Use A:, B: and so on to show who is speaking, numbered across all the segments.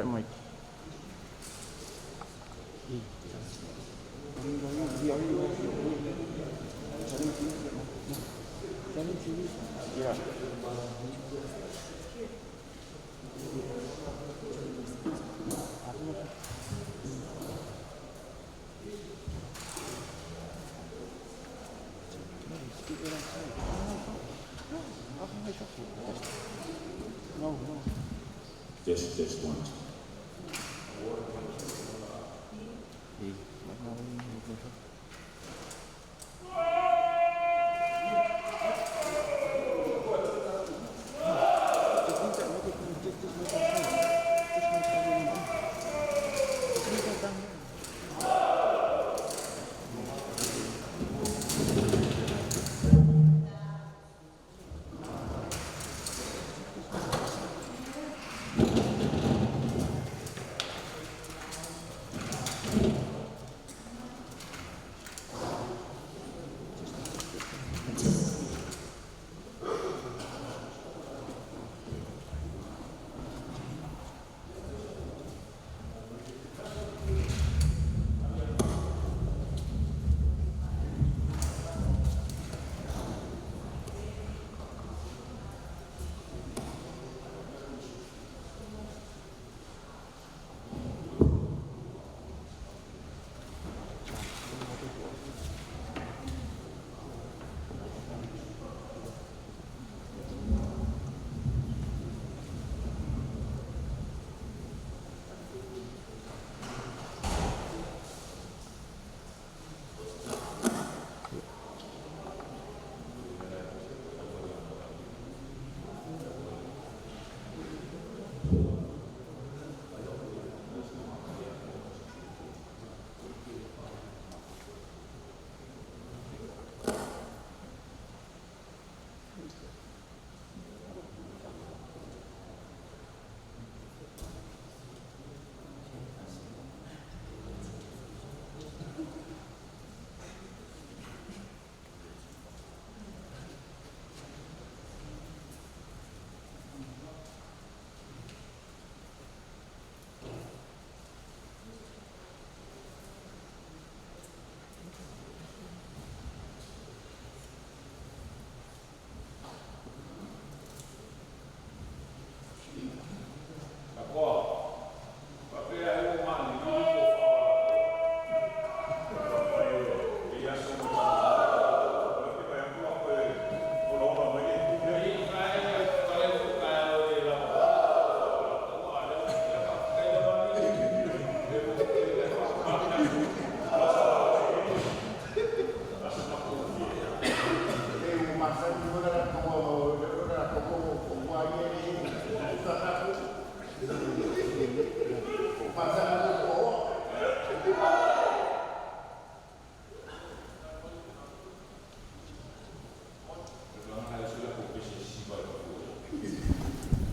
A: mic. Yeah.
B: Just one.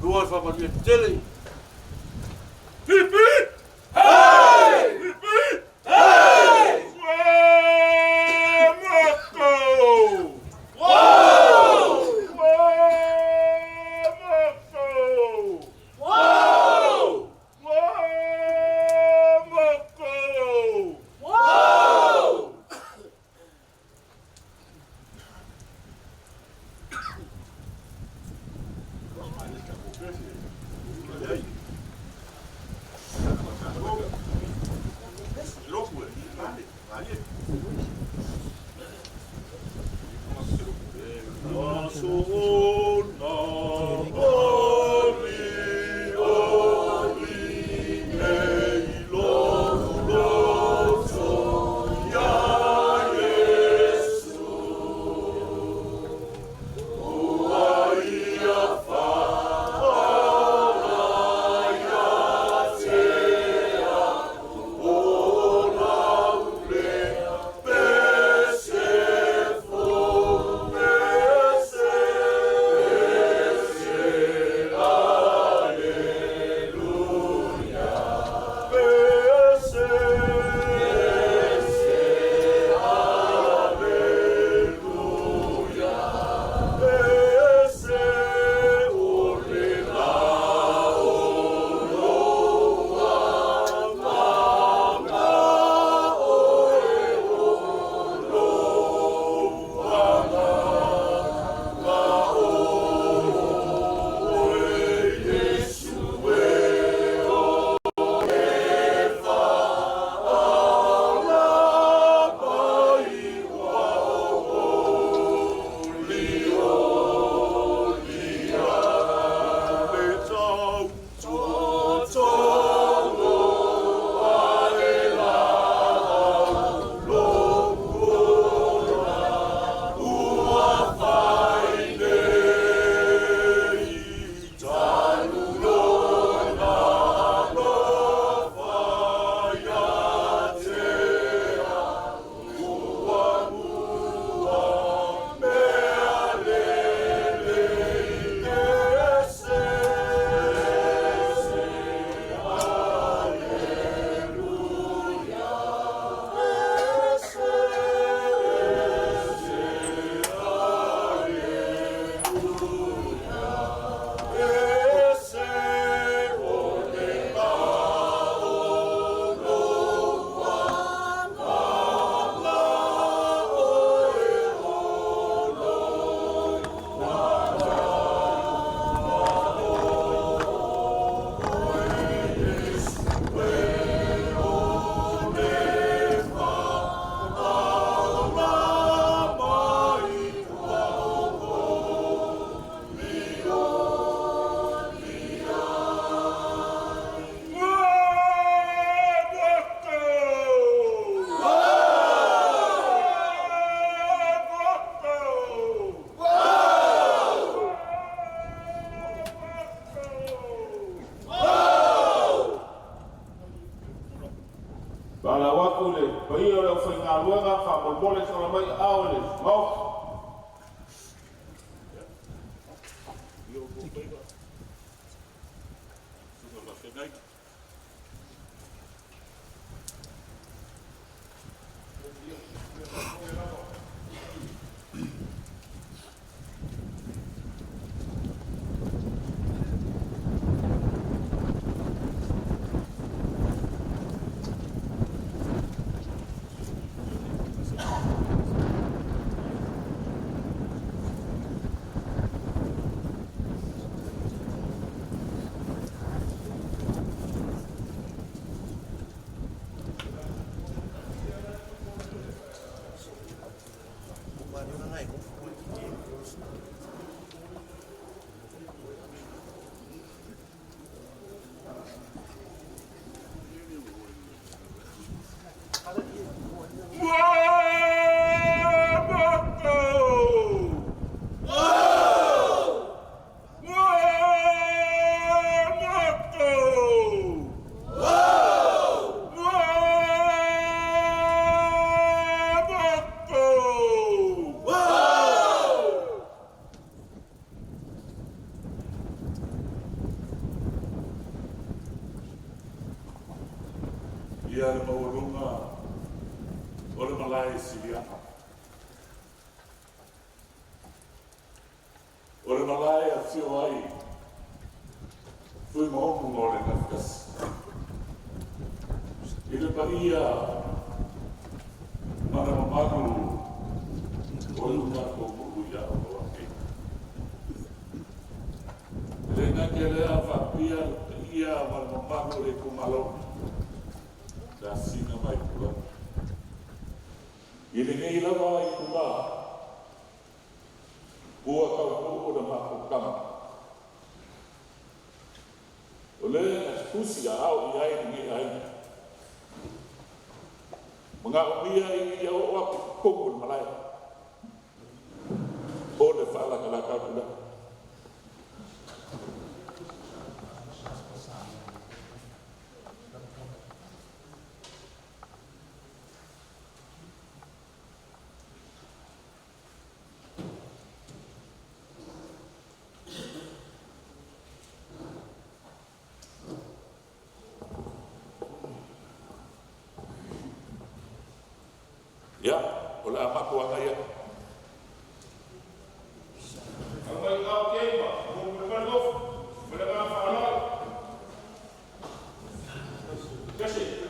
C: Duas van weer chilling.
B: Ia le maurunga o le malai siliapa. O le malai a tio ai fui maomu o le nafkas. I le paia mana mamaru o le una kōkuru ia o loa ke. Le ngake lea whapia ia mana mamaru le kumalo. Da sina mai kula. I le ngei lawa i kula. Bua kau o da mako kama. O le pusi a au i ai ni ai. Mga umia i au o aku kongu malai. O le whala kalaka kula. Ya, oleh apa kuat ayat?
C: Kalau kau kema, kau berbaloi, berbaloi faral. Kasih.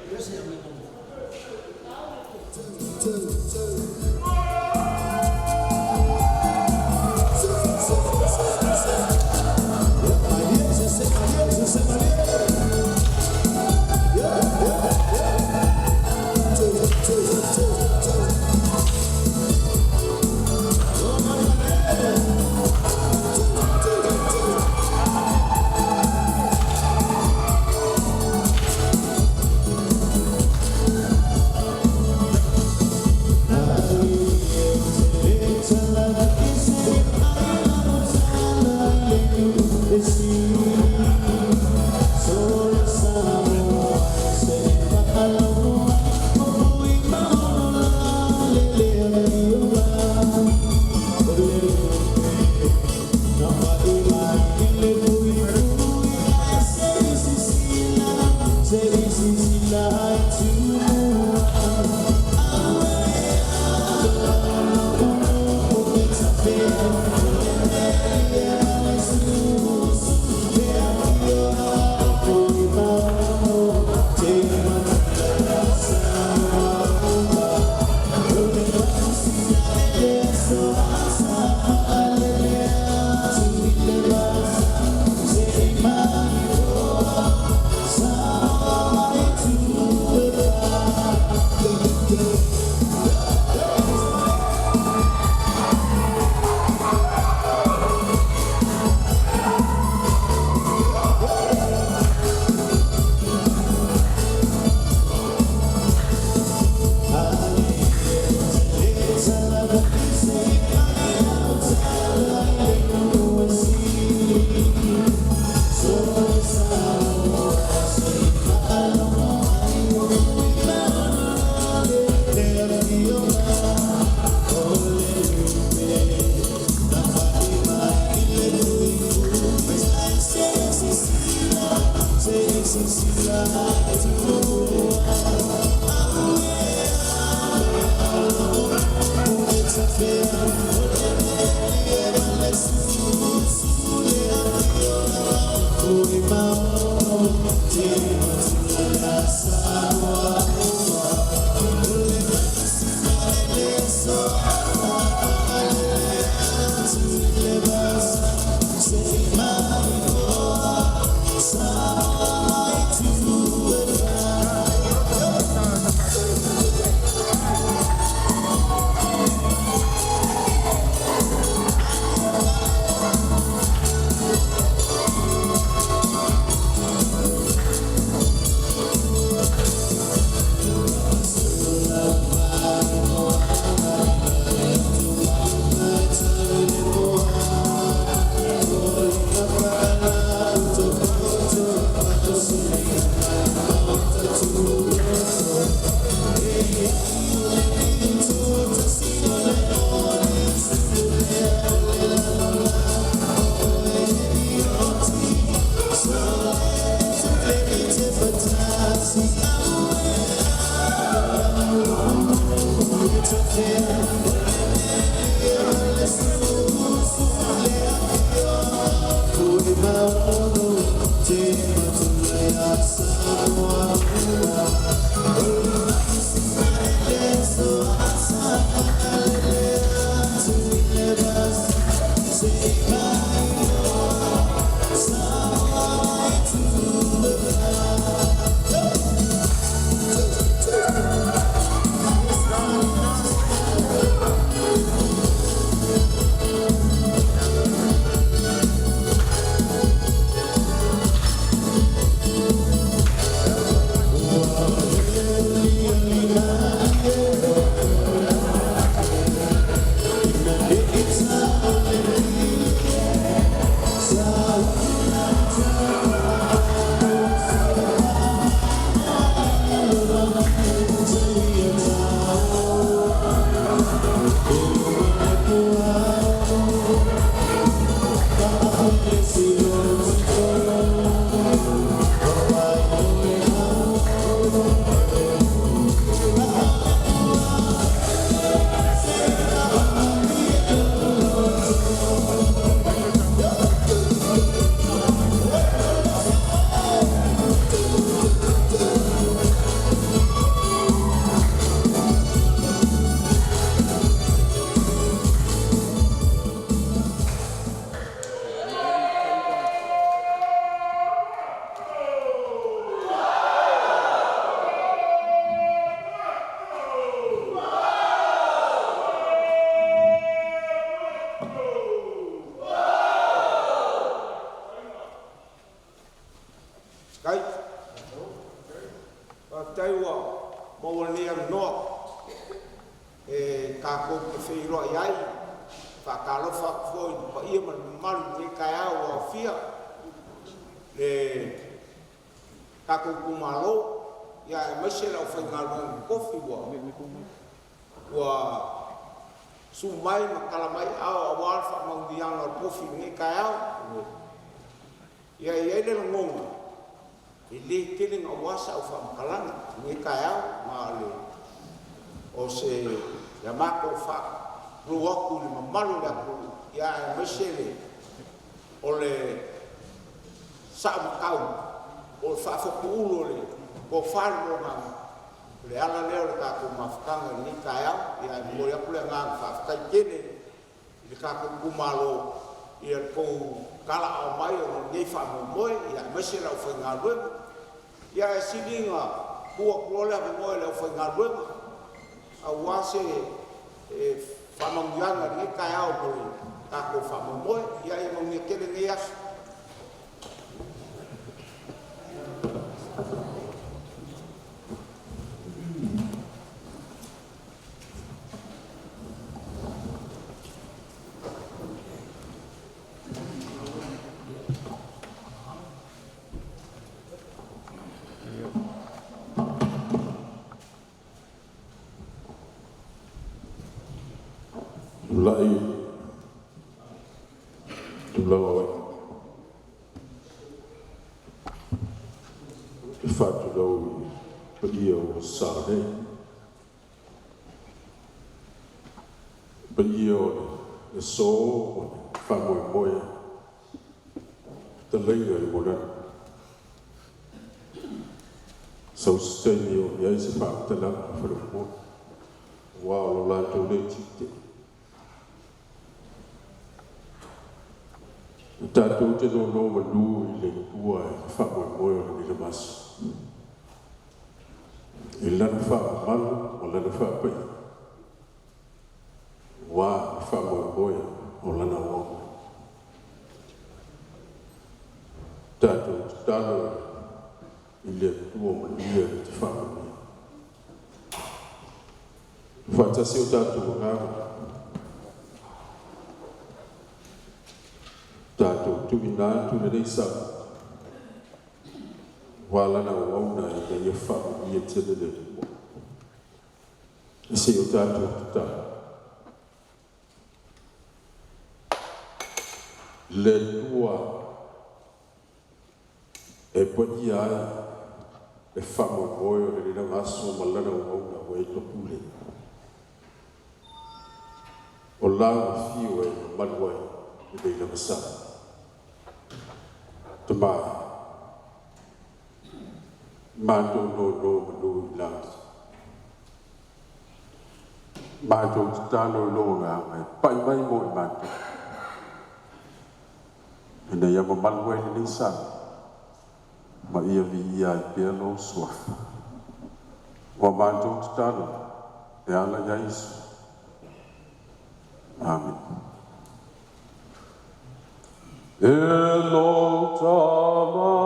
C: Lai tulawai fatu lau beliau sahne beliau so famoi moi terlaiga ibulan so senio ya sebab telah berumur wow la tu le cik Tatu te no no malu i le tua e whamoe ni le masu. I lana whamalu o lana whapai. Wā whamoe o lana wonga. Tatu te talo i le tua malu te whamoe. Whatasi o tatu o ngāma. Tātou tuina tu nei sa wala na wauna i ia whau i e tele le i se o tātou tuta le tua e poni ai e whau moe o le rina ngaso malana wauna o e topule o lao fio e manuai i le ina masana Tama Mato no las Mato tano longa pai mai mo mato ina ia mo malwe ni sa ma ia vi ia pelo swa wa mato tano e ala ya Yesu amen Elo tama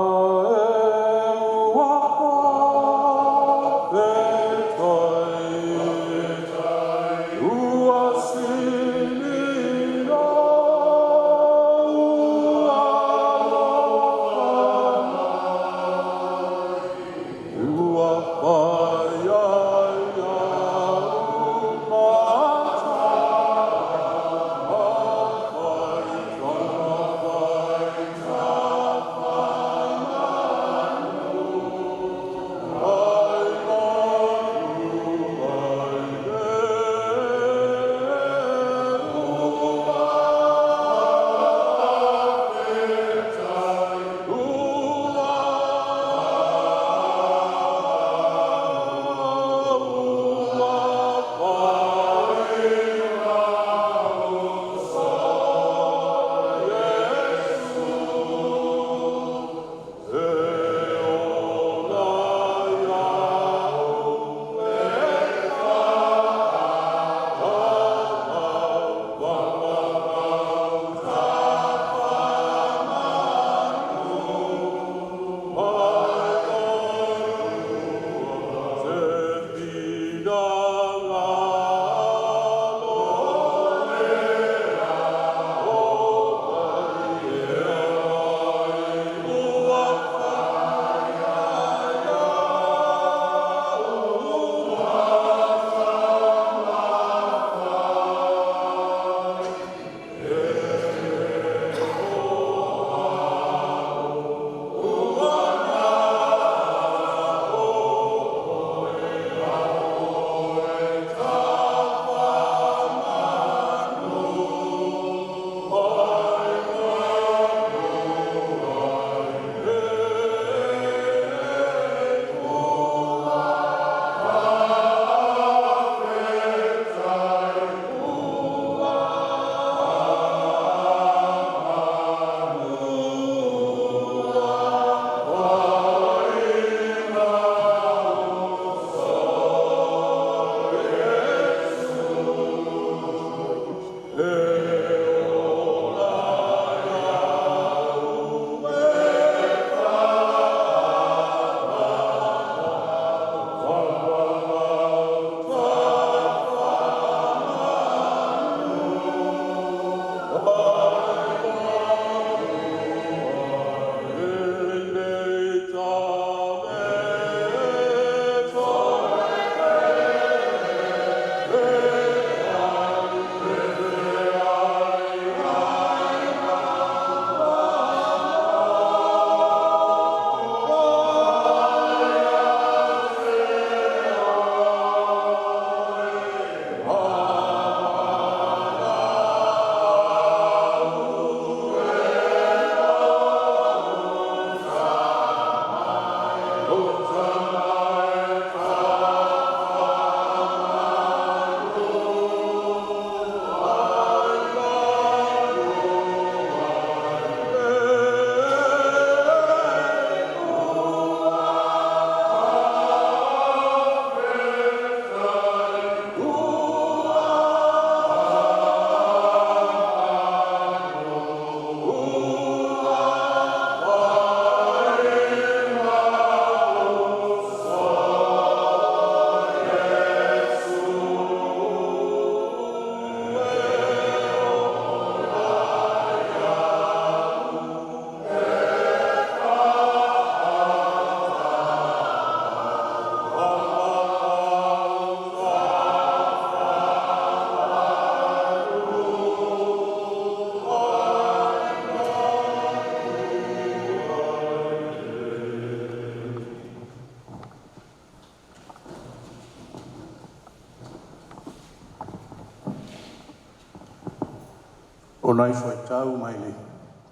D: O nai whai tau mai ni,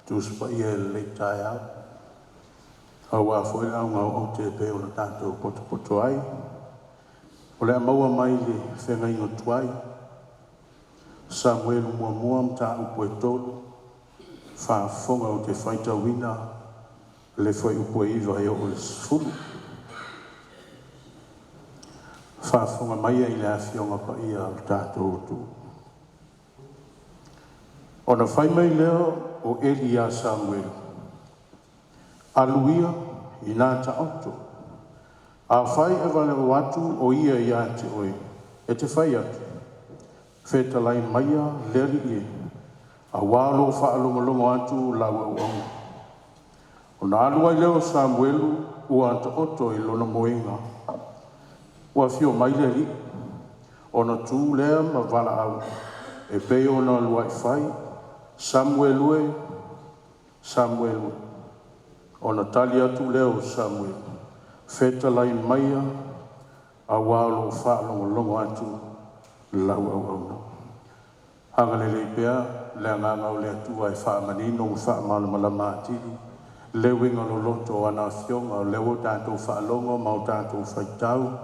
D: tu spa ia le tai au. Awa foi au ngau o te pe o na tātou poto ai. O le maua mai le whenga ingo tuai. Samuel mua mta upo e tolu. Whaafonga o te whaita wina. Le foi upo e iwa e o le sfulu. Whaafonga mai e le awhionga pa ia o tātou tu. O na whai mai leo o Elia Samuel. Aluia i nā ta oto. A whai e wale o atu o ia i ate oe. E te whai atu. Wheta lai maia leri ie. A wālo whaalongalongo atu lau au au. O nā alua i leo Samuelu ua ata oto i lona moenga. Ua fio mai leri. O na tū lea ma wala au. E peo na alua i whai. Samuelue. O na tali atu leo Samuel. Feta lai maia. A wālo whaalongalongo atu lau au au. Hanga le pea. Le nganga o le atua e wha manino o wha malamalama atiri. Le winga lo loto ana fionga o leo tātou wha longo mau tātou whaitau.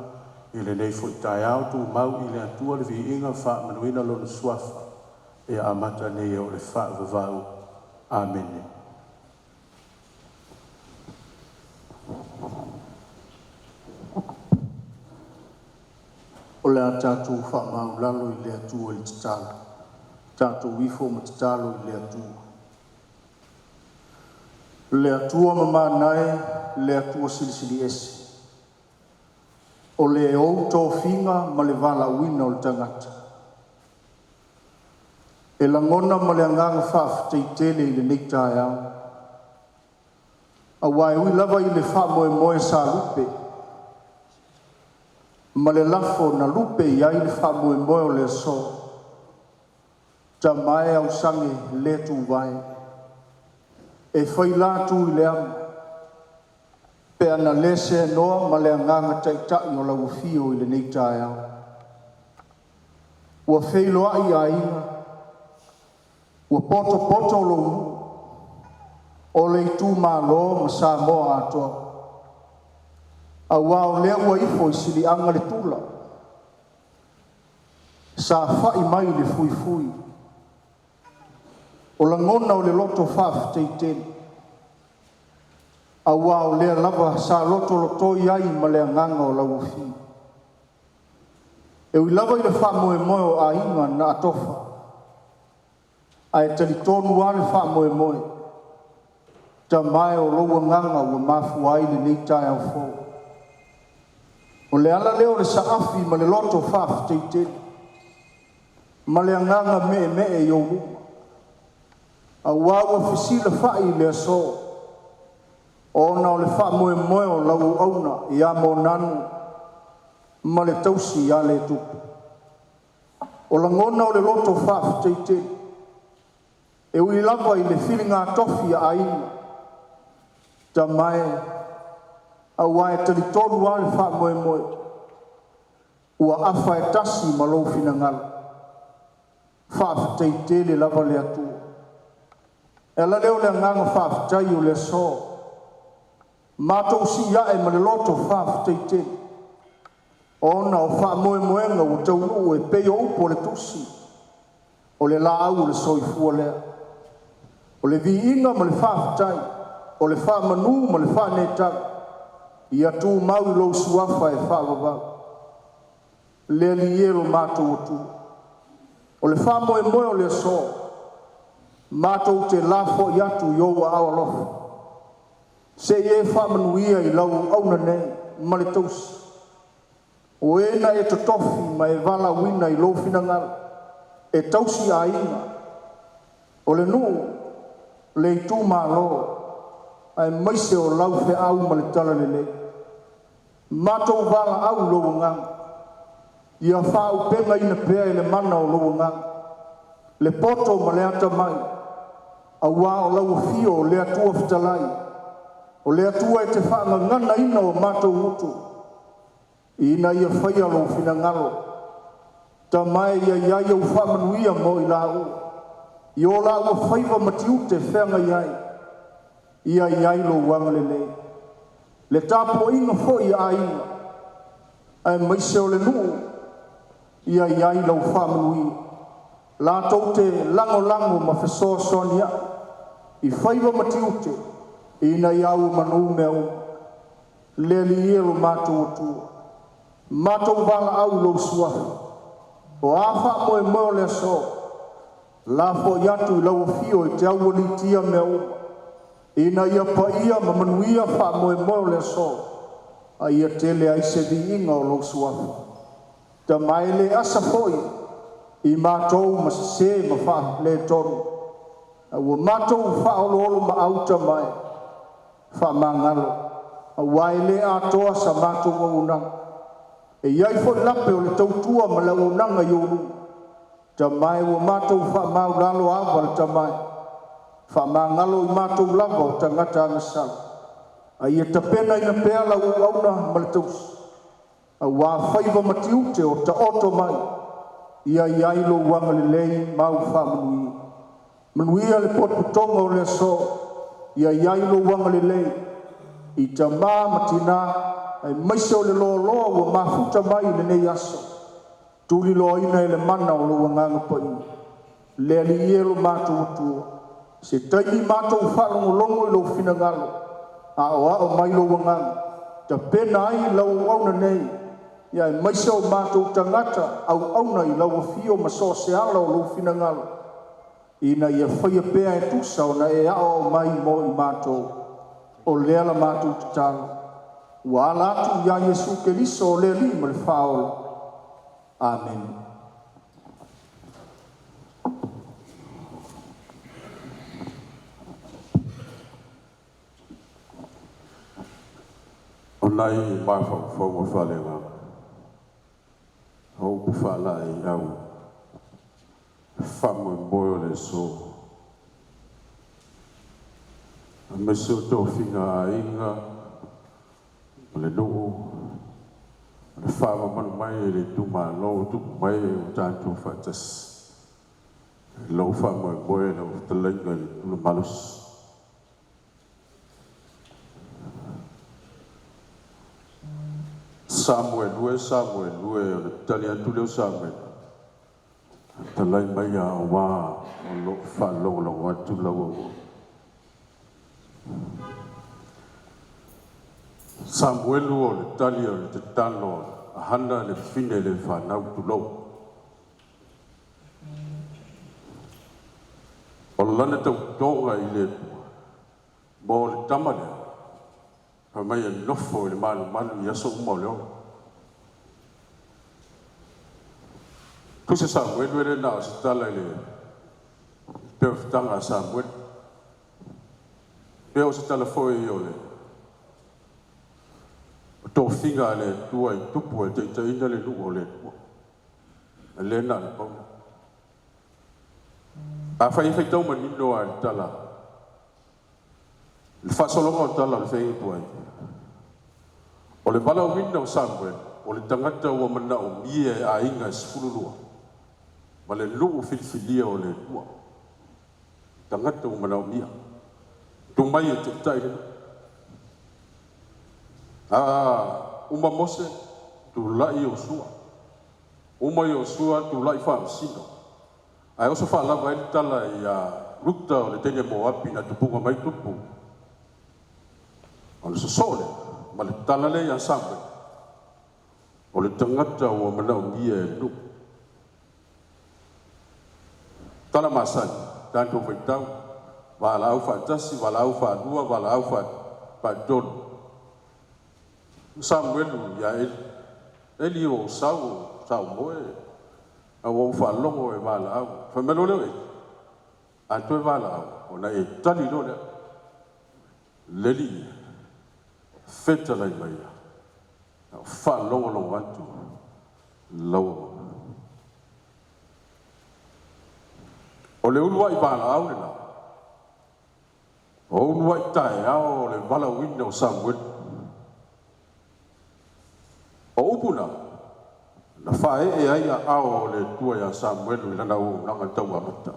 D: I le nei whaitai au tu mau i le atua le vi inga wha manuina lo na suafa. E amata nei o le wha vavau. Amen. O le a tātou wha mau lalo i le atua i tatala. Tātou wifo ma tatalo i le atua. Le atua mamanae, le atua silisili ese. O le ou tō whinga ma le wala uina o le tangata. E langona ma le anganga whaafitei tele i le neitae au. A wai ui lava i le wha moe sa lupe. Ma le lafo na lupe i ai le wha moe o le so. Ta mai au sange le tu vai. E whai la tu i le ama. Pe ana lese noa ma le anganga taitai o lau fio i le neitae au. Ua wheiloa i a inga. Ua poto lo mu. O le tu ma lo ma sa moa atoa. A wao lea ua ifo i sili anga le tula. Sa whai mai le fui. O la ngona o le loto whaafitei tene. A wao lea lava sa loto iai ma le anganga o lau fi. E ui lava i le wha moe o a inga na atofa. A e tali tonu ane wha moe. Ta mai o loa nganga ua mafu ai le neitai au fo. O le ala leo le saafi ma le loto whaafitei tene. Ma le anganga me e yo uma. A wawa fisila whai le so. Ona o le wha moe o lau auna i a mo nanu. Ma le tausi i a le tupu. O la ngona o le loto whaafitei tene. E ui lava i le whilinga tofi a inga. Ta mai. A wae tali tonu a le wha moe. Ua awha e tasi ma lo fina ngala. Whaafitei tene lava le atua. E la leo le nganga whaafitai o le so. Mātou si iae ma le loto whaafitei tene. Ona o wha moenga o taunu e peo upo le tusi. O le la au le soifua lea. O le vi inga ma le whaafitai. O le wha manu ma le wha netang. Ia tu mau i lo suafa e wha wawau. Le lielo mātou o tu. O le wha moe o le so. Mātou te lafo i atu i oua awa lofa. Se e whamanuia i lau auna nei, ma le tausi. O ena e totofi ma e wala wina i lo fina ngala. E tausi a inga. O le nuu, le i tū mā lo. Ai maise o lau fe au ma le tala le le. Mātou wala au lo ngang. Ia whau penga ina pea i le mana o lo ngang. Le poto ma le ata mai. A wā o lau fio o le atua fitalai. O le atua e te whaanga ngana ina o mātou utu. Ina ia whaia lo fina ngalo. Ta mai ia iai au whamanuia mo i la u. I o la ua whaiva matiute whenga iai. Ia iai lo wangalele. le tapo inga foi ai ai mai se o le nu ia iai lau whamanui la tau te lango ma fesoa sonia i whaiva matiute ina iau manu meu le li elu mātou atua mātou wala au lau suahi o awha moe moe le so la fo yatu i lau fio i te au ni tia meu ina ia pa ia ma manuia wha moe moe le so a ia tele ai se di inga o lau suahi ta mai le asa foi i mātou ma se ma wha le tonu a ua mātou wha olo ma auta mai wha mangalo a waile atoa sa mātou wa unang e iai fo lape o le tautua ma le unanga ionu ta mai ua mātou wha mau lalo awa le ta mai wha mangalo i mātou lava o tangata angasala a ia ta pena ina pea la uauna ma le tausi a wā whaiva matiute o ta oto mai ia iai lo wanga le lei mau wha manui manuia le potutonga o le so ia iai lo wanga le lei i ta mā matina ai maise o le loa ua mafuta mai le nei aso tuli loa ina le mana o lo wanganga pai le alielo mātou atua se taimi mātou whalongolongo i lo finangalo a o mai lo wanganga ta pena ai lau auna nei ia maise o mātou tangata au auna i lau fio ma so se ala o lo finangalo ina ia whaia pēa e tusa o na e ao mai mo i mātou o lea la mātou tatalo ua ala atu ia Iesu Keriso o lea lima le whaola. Amen.
C: O nai mai whau wa whalenga au ku whala i au whamu moe le so a meso tō whinga a inga o le nungu le whaama manu mai e le tuma lo tuku mai e o tātou whatas lo whamu moe le o talainga i tula malus Samuel lue o le tali atu leo Samuel talai mai a wā o lo whalongo atu lau o Samuel o le tali o le te talo a hana le fine le whanau tu lau o lana tau tonga i le mo le tamale pa mai e nofo i le malu i aso umau leo Kusa Samuel were na se tala le perfitanga Samuel. Peo se tala foi o le. To finga le tua i tupu e te ina le lu o le. Le na le pau. A fai tau manino a tala. Le fa solo o tala le fai tuai. O le bala o winna o Samuel. O le tangata o mana o mie a inga e sifululua. Ma le luu filifilia o le tua. Tangata o mana o mia. Tumai e te tai. Uma mose tu lai o sua. Uma i o sua tu lai whaamsino. Ai oso whaalawa e tala i rukta o le tene mo api na tupunga mai tupu. O le sosole. Ma le tala le i asambe. O le tangata o mana o mia e luu. Tala masani, tanto waitau, wala au whaatasi, wala au whaadua, wala au whaadonu. Samuelu ia eli o sau moe, a wau whaalongo e wala au. Whamelo leo e, anto e wala au, o na e tali lo leo. Leli, feta lai mai a whaalongo lo antu, lau. O le ulua i wala au le la. O ulua i tae au le wala wina o Samuel. O upuna, na whae e aia au le tua ya Samuel i lana u nanga tau amata.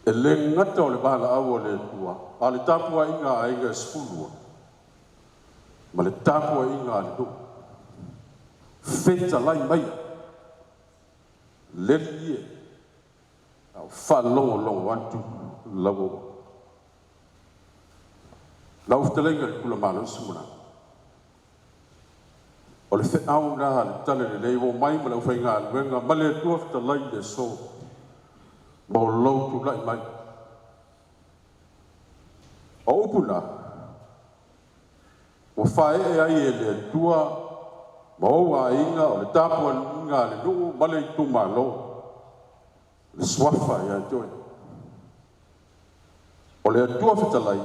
C: E le ngata o le wala au o le tua, a le tapua inga a inga spulua. ma le tapu ai ngā le do feta lai mai le lie au whalongo atu lau ftelenga le kula malo sumuna o le whenau nā le tale le leiwo mai ma lau whainga luenga ma le tua ftalai le so ma o lau tu lai mai o upuna o whae e ai e le tua ma o a inga o le tapua inga le nuu ma le tu malo le swafa ia joe o le tua whetalai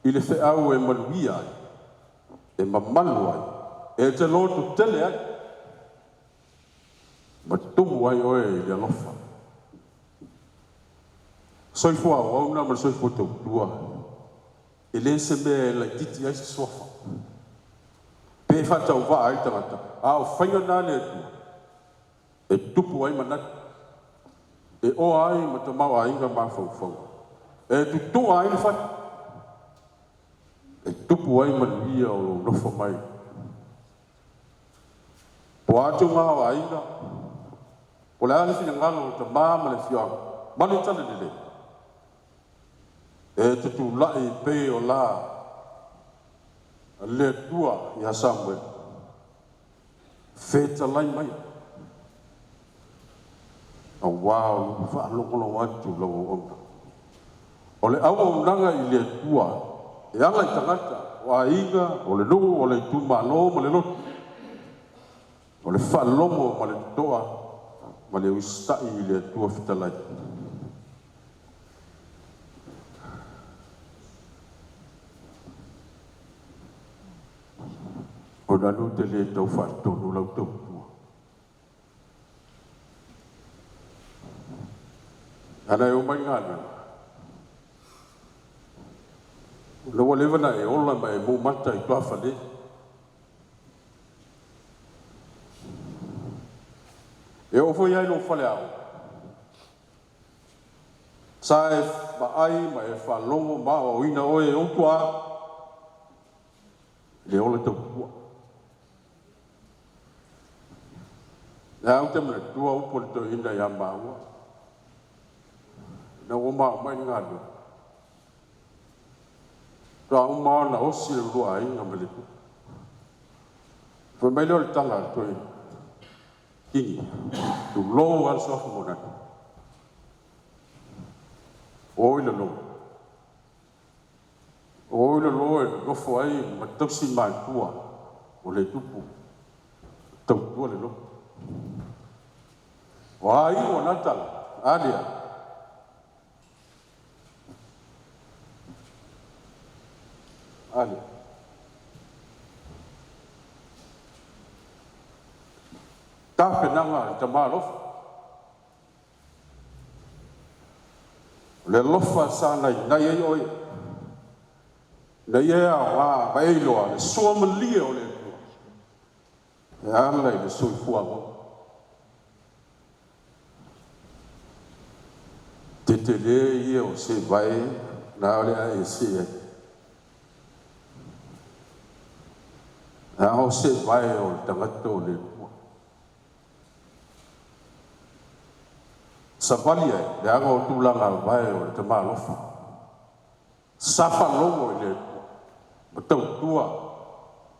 C: i le wheau e manuia ai e mamalu ai e te lotu tele ai ma tumu ai oe i le alofa soifua o auna ma le soifua tautua e le se mea la titi ai se swafa pe whatau waa ai tangata a o whainga nā le atua e tupu ai manati e o ai ma ta mau ai inga ma fau e tutu ai le whati e tupu ai manuia o lo nofo mai po atu ngā o ai inga o le ale fina ngalo o ta māma le fiaga mani tale le e tutu lai pe o la le tua ia Samuel feta lai mai a wow fa lo atu lo o le au nanga i le tua e anga i tangata o aiga o le lu o le tu malo mo le lotu o le fa lomo ma le toa ma le usta i le tua feta lai o na lu te le tau whaatonu lau tau tua. Ana e o mai ngana. Lawa levana e ola ma e mō mata i tua whale. E ofo iai no whale au. Sa e ma ai ma e whalongo ma o ina oe o tua. Le ola tau tua. Nā au te mene tua upo le tau ina ia maua. Nā o maa mai ngādu. Tua o maa na osi le rua ai ngā mele tu. Fai mai leo le tanga toi. Kini. Tu loo al sofa monatu. Oi le loo. Oi le loo e gofo ai ma tausi mai tua. O le tupu. Tau tua le loo. Wah, iu natal, adia. Adia. Tapi nanga tamalof. Le lofa sana na ye oi. Na ye wa bailo le somalia o le. Ya la le soifua. Te le ia o se vai na ole a e se na o se vai o tangato le sapalia le anga o tulanga vai o te malofa safa longo le o tau tua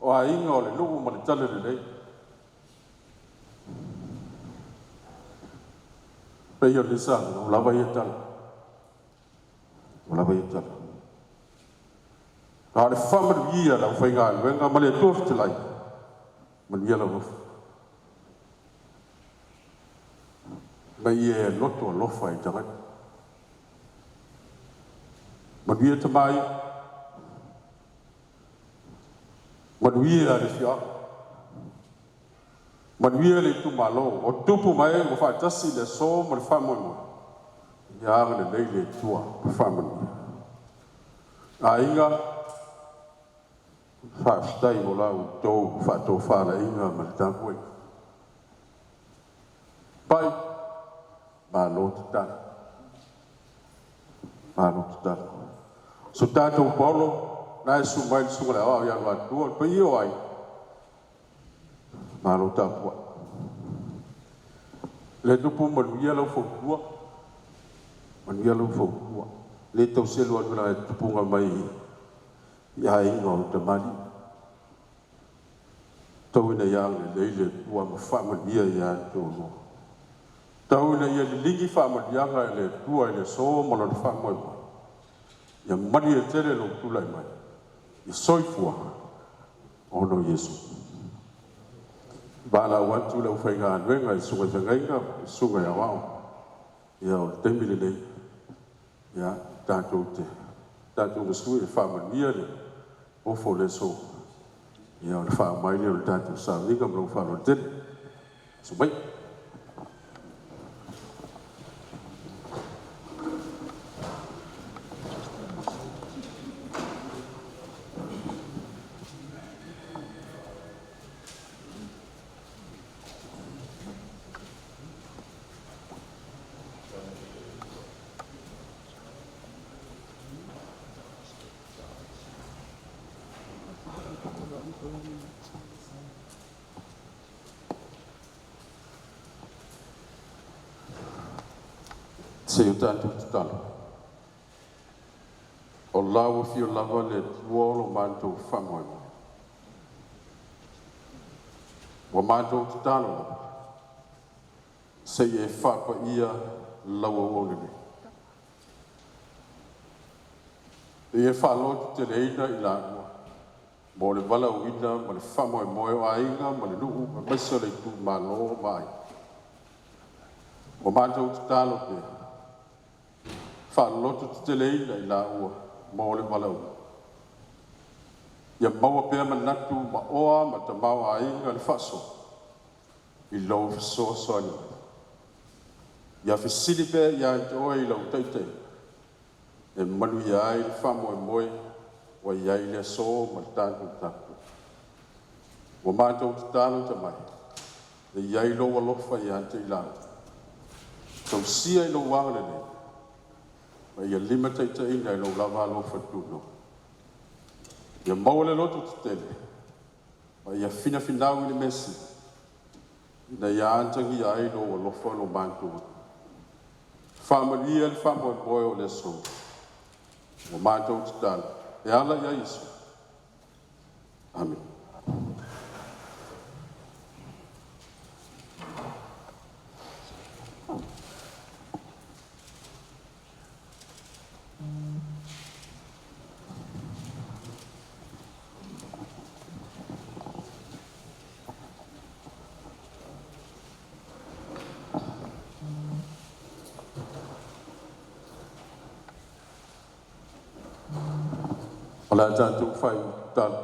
C: o a inga o le lugu ma le tale le lei pe yo le sa o lava ia tala Ola vai tala. Ka le famar ia la fai ga venga ma le tof te lai. Ma ia la vo. Ma ia loto lo fai tala. Ma ia te mai. Ma ia le fia. Ma ia le tu malo o tupu mai o fa tasi le so ma le fa mo. Ya le leile tua family ainga fa stai vola o to fa to fa la inga ma ta koi pai ma lo ta so tato polo na su mai su la wa ya wa tu pe yo ai ma lo ta po le tu pu mo ya lo fo tua man ya lo fo tua le to se lo na tu pu nga mai ya i ngo te mali to ina ya le tua ma fa ma dia ya to no to ina ya ligi fa ma dia ga le tua le so mo lo fa mo ya mani e tere lo tu lai mai i soifua ono Yesu bala watu le ufai ngā nuenga i sunga tangainga i sunga ya wao ia o temile nei ia tātou ngasui e whamania le ofo le so ia o le whamai le o le tātou sāwinga mlau whalo tene so mai se o tātou tatalo. O lawa fio lava le tuolo mātou whamoe. Wa mātou tatalo se e whapa ia lawa onene. E whalot te leina i lāua. Mo le wala uina, ma le whamoe moe o ainga, ma le nuhu, ma mesa le tu mālo mai. Wa mātou tatalo te whaloto te leina i la ua, mo le walau. Ia maua pēr manatu ma oa ma ta mau a inga le whaso, i lau fisoa soani. Ia whisiri pēr ia i te oa i lau teitei, e manu ia ai le whamoe moe, wa ia i le so ma le tātou tātou. Wa mātou te tālo te mai, e ia i lau alofa ia te i lau. Tau sia i lau wāle nei, ma ia lima taitaina i lau lava alofa tuno. Ia maua le loto te tele, ma ia finafinau i le mesi, ina ia antangi ai lo alofa lo mātua. Whamalia le whamoe moe o le so, o mātou te tala, e ala ia iso. Amen. Ola tātou whai tala.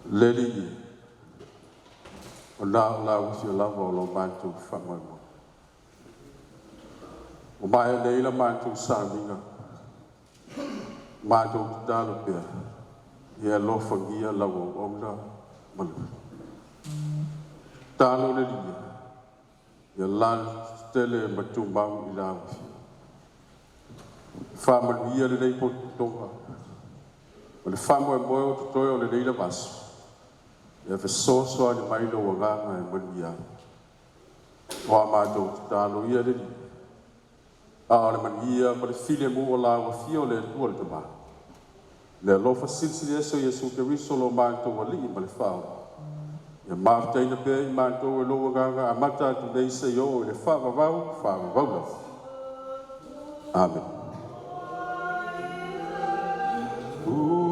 C: Leli i. O nā o la usi o lava o lo mātou whamoe mo. O mai leila mātou sāminga. Mātou tālo pēr. Ia lofa ngia lawa o omna manu. Tālo leli i. Ia lan tele matu mau i la usi. Whamanuia le nei potu tonga. O le whamoe moe o tutoe o le nei la vasu. Ia whesosoa ni mailo o nganga e manuia. O a mātou te tālo ia le ni. A le manuia ma le file mu o la wa fio le tua le tama. Le alofa silsili eso Jesu Keriso lo mātou wa li ma le whao. Ia mātaina pēr i mātou e lo o nganga a mata tu nei se yo le whaavavau la. Amen.
E: Oh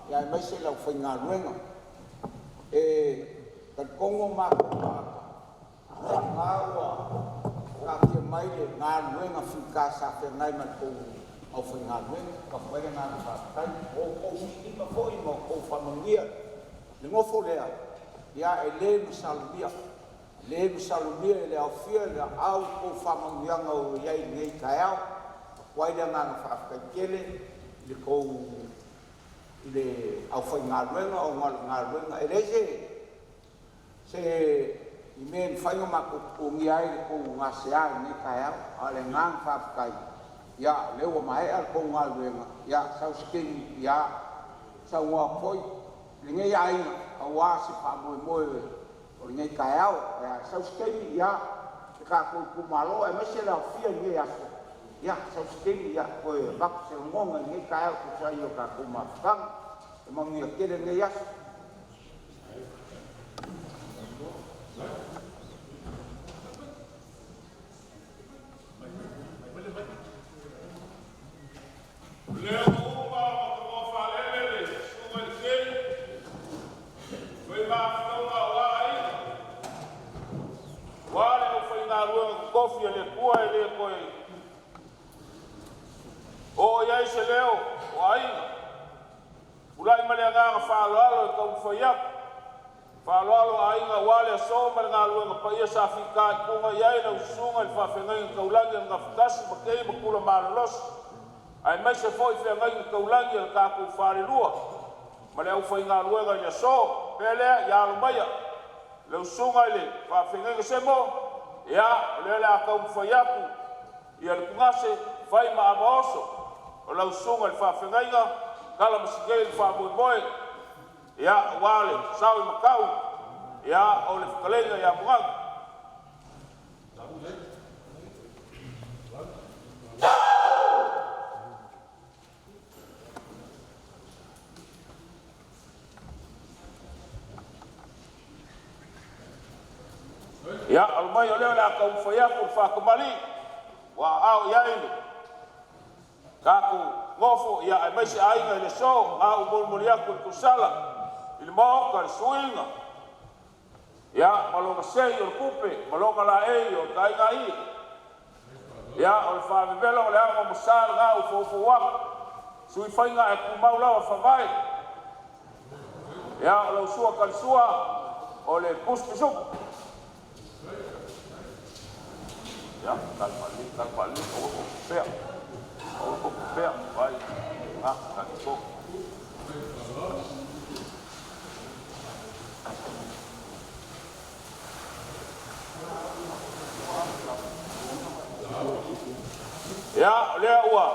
A: ya mai se la foi nga luenga kan kongo ma ngawa ka ke mai le nga luenga fika sa ke ngai ma ko au foi nga luenga ka foi nga fa kai o si ma foi mo ko fa mangia le ngo fo le ya ele misalbia le au fia le au ko fa mangia ngo ya ni kai wai le nga fa ka kele le ko le au foi nga luenga o nga luenga elese se imen fai ma ko ngiai ko nga sia ni kai ale ngang fa kai ya le o mai al ko nga luenga ya sau skin ya sau wa foi le ngai ai awa si pa mo o ngai kai ya sau skin ya ka ko malo e me se la fia ni ya sau skin ya ko bak se ngonga ni kai ko sai yo ka ko ma fang emang ni kele ni ya
B: Kofi le kua le koi o ya se leo o ai ulai male nga fa lo ko fa ya fa lo ai nga wale so male nga lo pa ya sa fika ko nga ya na usunga fa fa nga ka ulangi nga fkas ma ke ma kula ma los ai mai se foi fa nga ka ulangi ka ko fa le lua male u fa nga lo nga ya so pele ya lo maya le usunga le fa fa nga se mo ya le la ka fa ya ku ya le ngase fai ma abaso o la usunga le fa fa nga kala masigel fa boy ya wale sawi makau ya ole fkalenga ya buang ya almay ole la ka fa ya ku fa kamali wa au ya ile kaku ngofo ya mai se ainga le so a u bol moria ku kusala il mo ka suinga ya malo sei o kupe malo la e o kai kai ya o fa velo le amo musal ga u fo wa sui fainga e ku maula fa vai ya lo sua ka sua o le kuspisu ya kalpali o pea o pea vai ka ko ya le wa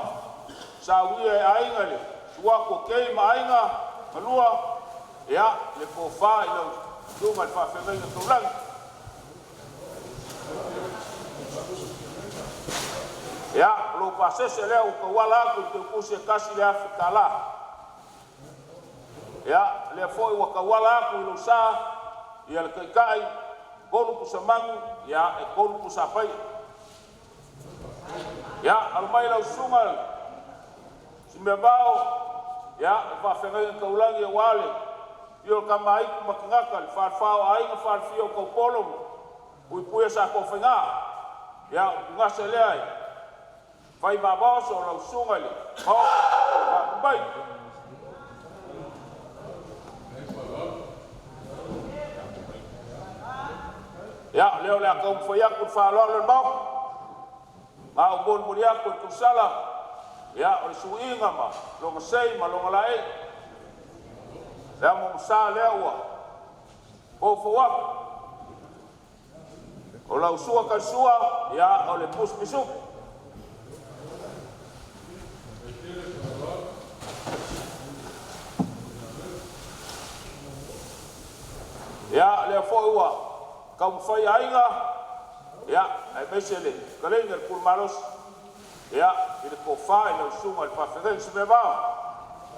B: sa wi ai ngale wa ko ke mai nga malua ya le ko fa ilo tu mal fa fe ngai to lang ya lo pase se le ko wala ko ko se kasi le afkala ya le foi wa ka wala ko lo sa ya le kai ko ku samangu ya e ko ku sapai ya almai la sungal simbao ya fa fenga ka ulangi wale yo kama ai makangaka fa fa ai fa fio ko polo ui puesa ko fenga ya ngasele ai fai baba so la sungal ho bai ya leo la ko fa ya ko fa lo lo ba ma bon mulia ko kusala ya o suinga ma lo sei ma lo lae ya mo sa lewa o fo o la usua ka sua ya o le pus pisu ya le fo wa ka mo fai ainga ya ai mesele kaleng el pulmalos ya il ko fa el suma el paferen se ba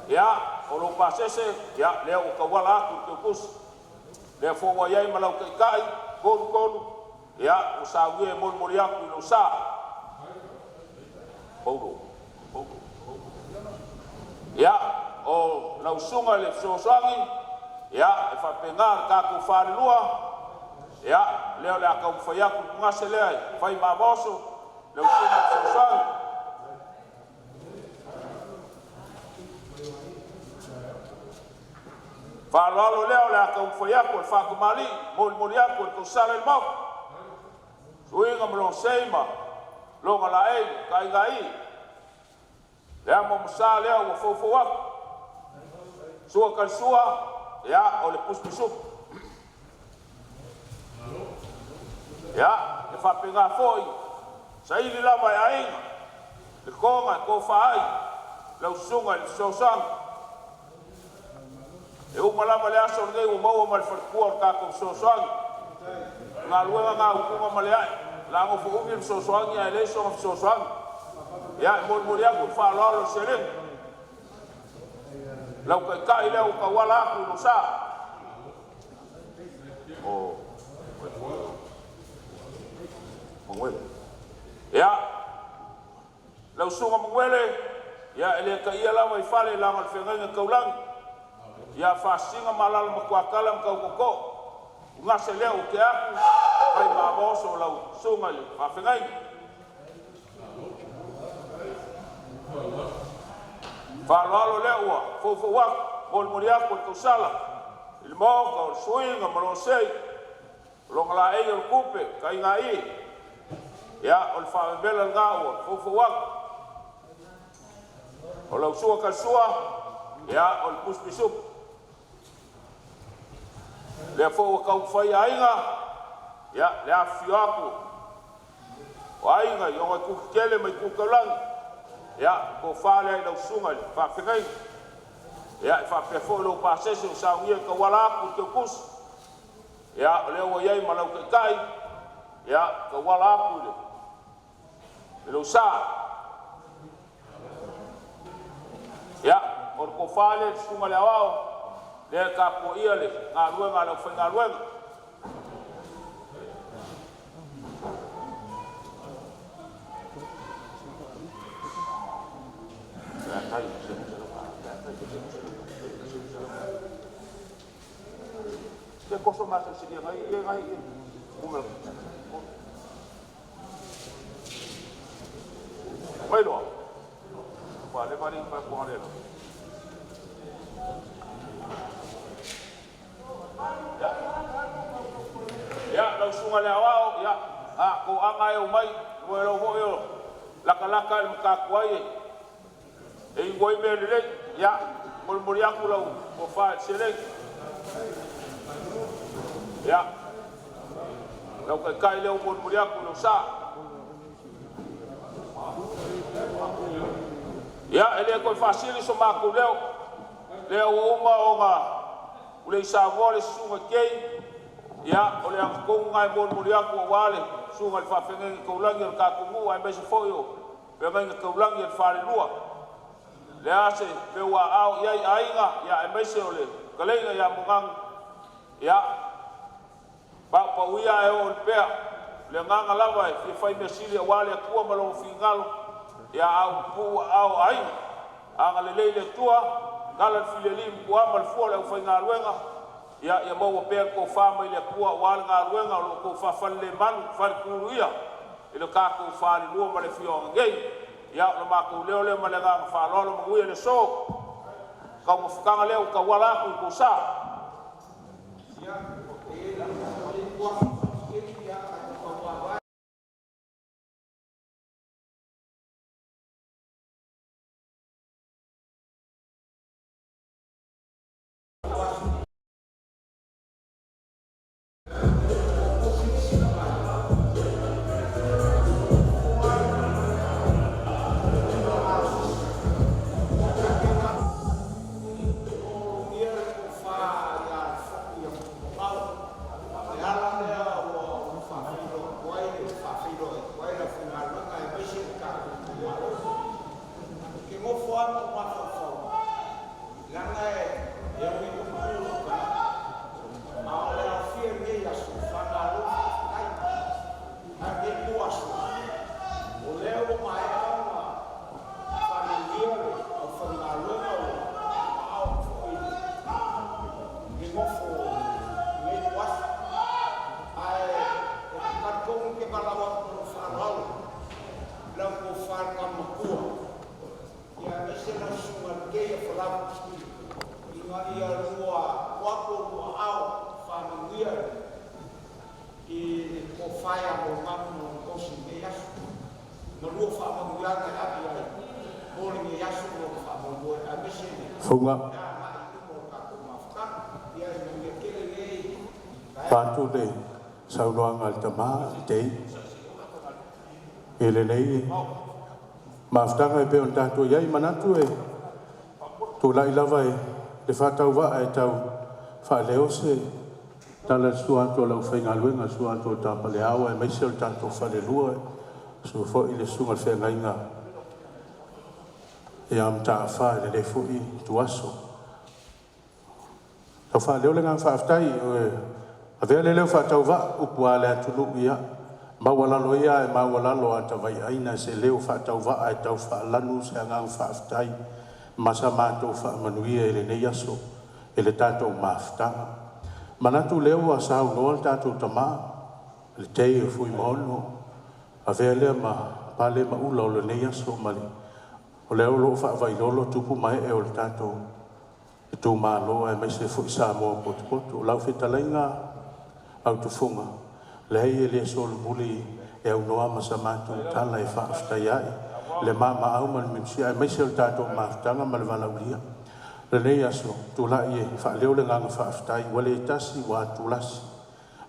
B: ya o lo pasese ya le o ka wala ku kus le fo wa yai malau kai kai kon kon ya o sa wi mol moria ku lo sa lau sunga le sosoangi ia e whapenga ka ku whanelua ia leo le akau whaiaku ngase lea whai maboso lau sunga le sosoangi whalalo leo le akau whaiaku le whakumali moli aku le kausara il mau suinga mlo seima longa la ei kai gai le amo musa leo wa fofo wa sua kan sua ya o le puspusu ya le fa penga foi sai li lava ya ai le konga ko fai le sunga le sosang e o malama le aso ngai o mau mal farkuar ka ko sosang nga luenga nga ukunga malea la ngo fu ubi sosang ya le so sosang ya mo ya ko fa lo selen lau kai leo ka wala aku no sa o mongwele ya lau sunga mongwele ya ele ka ia la mai fale la mal fenga kaulang ya fasinga malal makwakala mkauko ngase leo ke aku kai maboso lau sunga le fa fenga Falalo lewa, fofo wak, bol moriako ko sala. Il moka o suinga marosei. Longa la e o kupe, kai ngai. Ya, o fa bela ngawa, fofo wak. O la sua ka sua, ya o puspisup. Le fo ka fai ainga. Ya, le afiaku. O ainga yo ku kele mai ku kalang. Ya, ko fale ai lau sunga le fa fekai ya fa pefo lo pasese o sa ngie ka wala ku te kus ya le o yai malau ke kai ya ka wala ku le lo sa ya or ko fale sunga le awao le ka ko ia le nga luenga lo fa nga luenga Ke koso masa sini ngai bungal. Mai lo. Vale, vale, para ponerlo. Ya, lau sunga le awao, ya. Ko angai o mai, lo hoyo. Laka mkakwai. E ngoi mele ya, mori aku lau o fa seleng. Ya, lau kai leo mori aku lo sa. Ya, ele ko fasili so maku leo uma onga ule sa wole sunga kei. Ya, ole ang ko ngai mori aku wale sunga fa fengen ko langi ka kumu ai bese foyo. Pe ngai ko langi fa lua. Le ase pe wa au yai ainga ya emese ole kalenga ya mungang ya pa uia e o pea le nganga lava e fai mesili wale tua malo fingalo ya au ai anga le tua kala filelim kwa mal fola fai ngaluenga ya mo pe ko fama ile tua wale ngaluenga ko fa falle man far kuruia ile ka ko fa lu male fio ngei ya lo maku leo malenga fa lo mo le so ka mo fukanga leo ka wala ku sa ya e la ko
A: Inga ia rua wapo rua au whamengia I ko whaia mo ngamu no kosi me yasu. Na rua whamengia ka api ai. Kore me yasu no whamengia a misini.
E: Funga. Patu de saunoanga tama te. Ele nei. Maftanga pe on tato yai manatu e. Tu la ilava e le fatau va e tau fa leo se tala suato la ufenga luenga suato tapa le awa e meisel tato fa le lua su fo ile sunga fenga inga e am ta fa le fu I tuaso tau fa leo le ngang fa aftai a vea le leo fa tau va upua le atulu ia mawalalo ia e mawalalo ata vai aina se leo fa tau va e tau fa lanu se ngang fa aftai masa mato fa manuia ele nei aso ele tato maftanga manatu leo a sau no tato tama le tei fui mono a vele ma pale ma ula le nei aso mali o leo lo fa vai lolo tupu mai e o tato tu malo e mai se fu sa mo pot lau fitalenga au tu funga le ele sol buli e au no ama sa mato tala e fa stai le mama au man mimsi ai mai se tato maftanga mal valaulia le nei aso tu la ie fa leo le nganga fa aftai wale tasi wa tulasi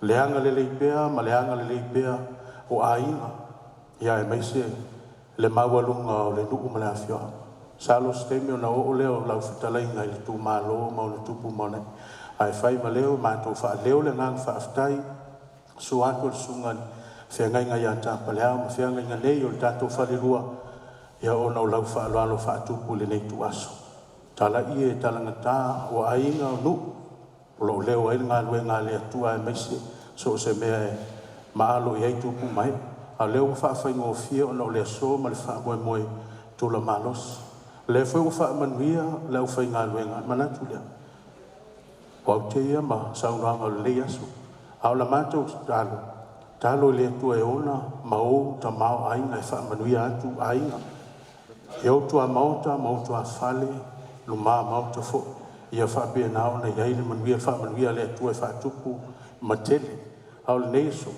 E: le anga le leipea ma le anga le leipea o aina ia e mai se le mawalunga o le nuku male afio salo stemi ona o leo lau fitalainga I tu malo ma o tupu mone ai fai ma leo ma to fa leo le nganga fa aftai suatu le sungan whengai ngai anta palea ma whengai ngai nei o le tato whalirua ia ona o lau fa aloalo fa tupu le nei tu aso tala ie talanga ta o ainga o nu o lo leo ai ngā lue ngā lea tua e meise so se mea e maalo I tupu mai a leo wha whai ngō fia o no lea so ma le wha moe moe tula malos le whai o wha manuia leo whai ngā lue ngā manatu lea o au te ia ma sauranga o le aso au la mātou talo lea tua e ona ma o ta mao ainga e wha manuia atu ainga e o tua mauta mautua fale luma mauta fo ia fa be na ona ia ile manuia fa manuia le tu fa tupu matele au neso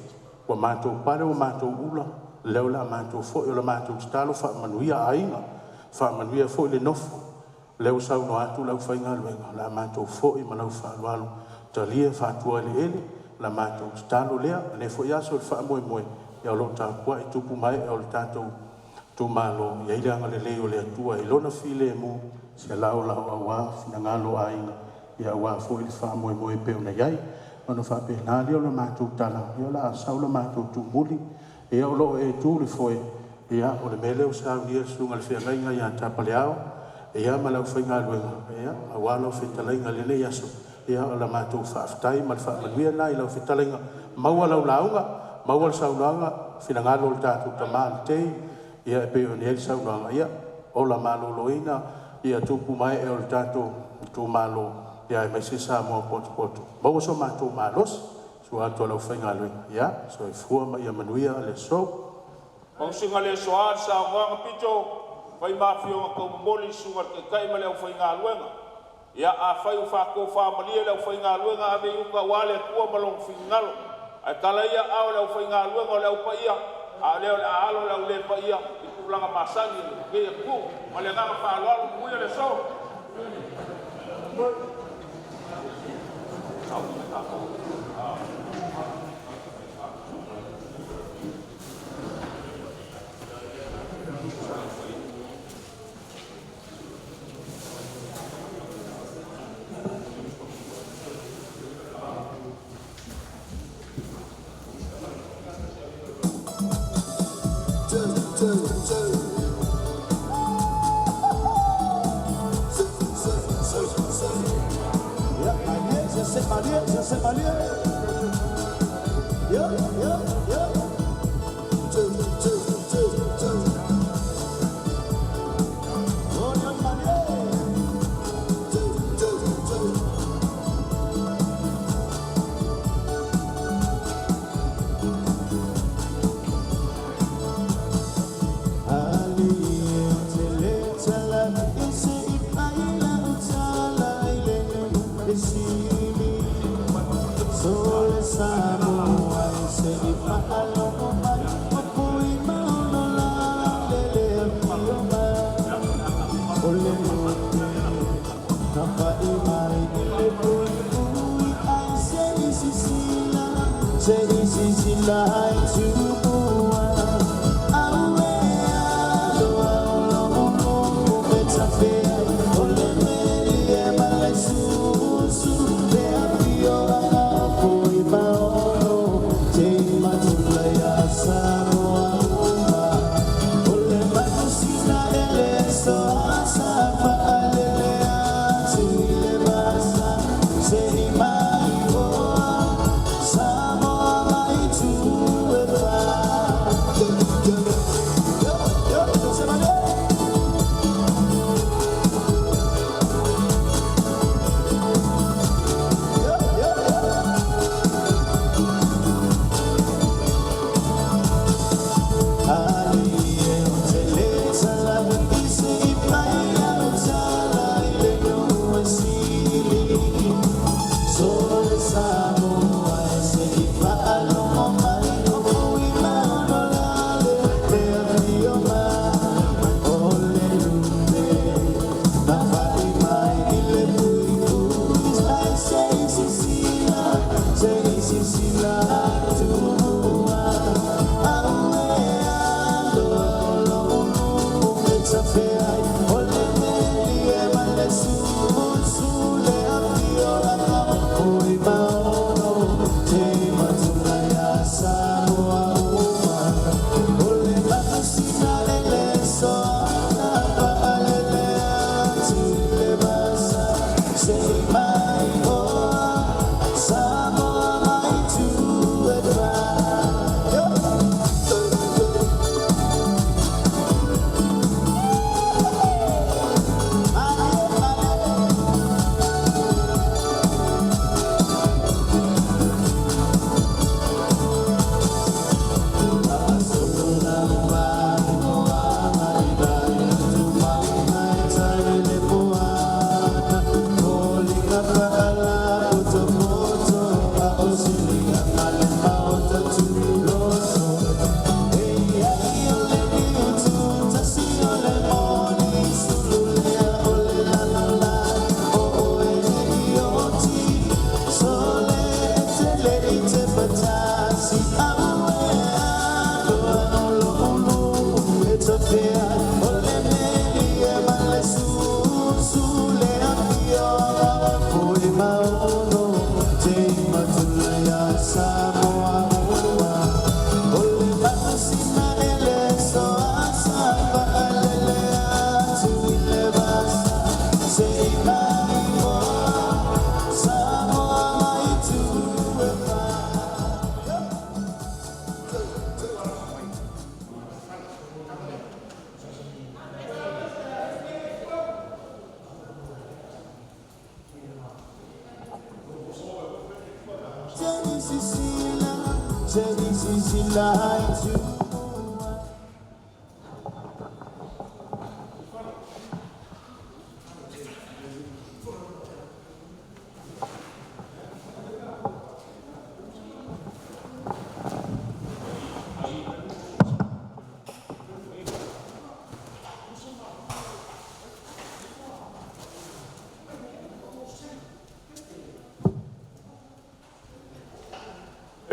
E: wa mato pare o mato ula le ola mato fo o la mato stalo fa manuia ainga fa manuia fo le nofo le o sa no atu la fa inga la mato fo I manau fa walu talia fa tu ele la mato stalo le fo ia so fa mo mo ia lo ta kwa I tupu mai o le tato tu malo ia ile anga le leo le tua I lona file mo se lao awa fina ngalo ainga ia wa fo I fa mo pe ona yai ona fa pe na le o matu tala ia la sa o matu tu muli ia o lo e tu le foi ia o le mele o sa ia sunga le fenga ia ta paleao ia ma la fa ngalo ia awa lo fitalenga le le yaso ia o la matu fa aftai mal fa manuia na I lo fitalenga mawala launga mawal sa ulanga fina ngalo ta tu tamal te ia pe o ne sa ulanga ia o la malo loina ia tupu mai e o le tato tu malo ia mai se sa mo pot mo so ma tu malos so ato la fenga lo ia so I fua mai manuia le so
B: o singa le soar sa wa pito vai ma fio ko moli sunga ke kai ma le fenga luenga ia a fai u fa ko fa mali le fenga luenga ave u ka wale ku ma lo fingalo ai kala ia au le fenga luenga le pa ia a le alo le pa ia langa masani ke ku male nga fa lo ku le so
F: Ali, tele, tele, insi, ikaila,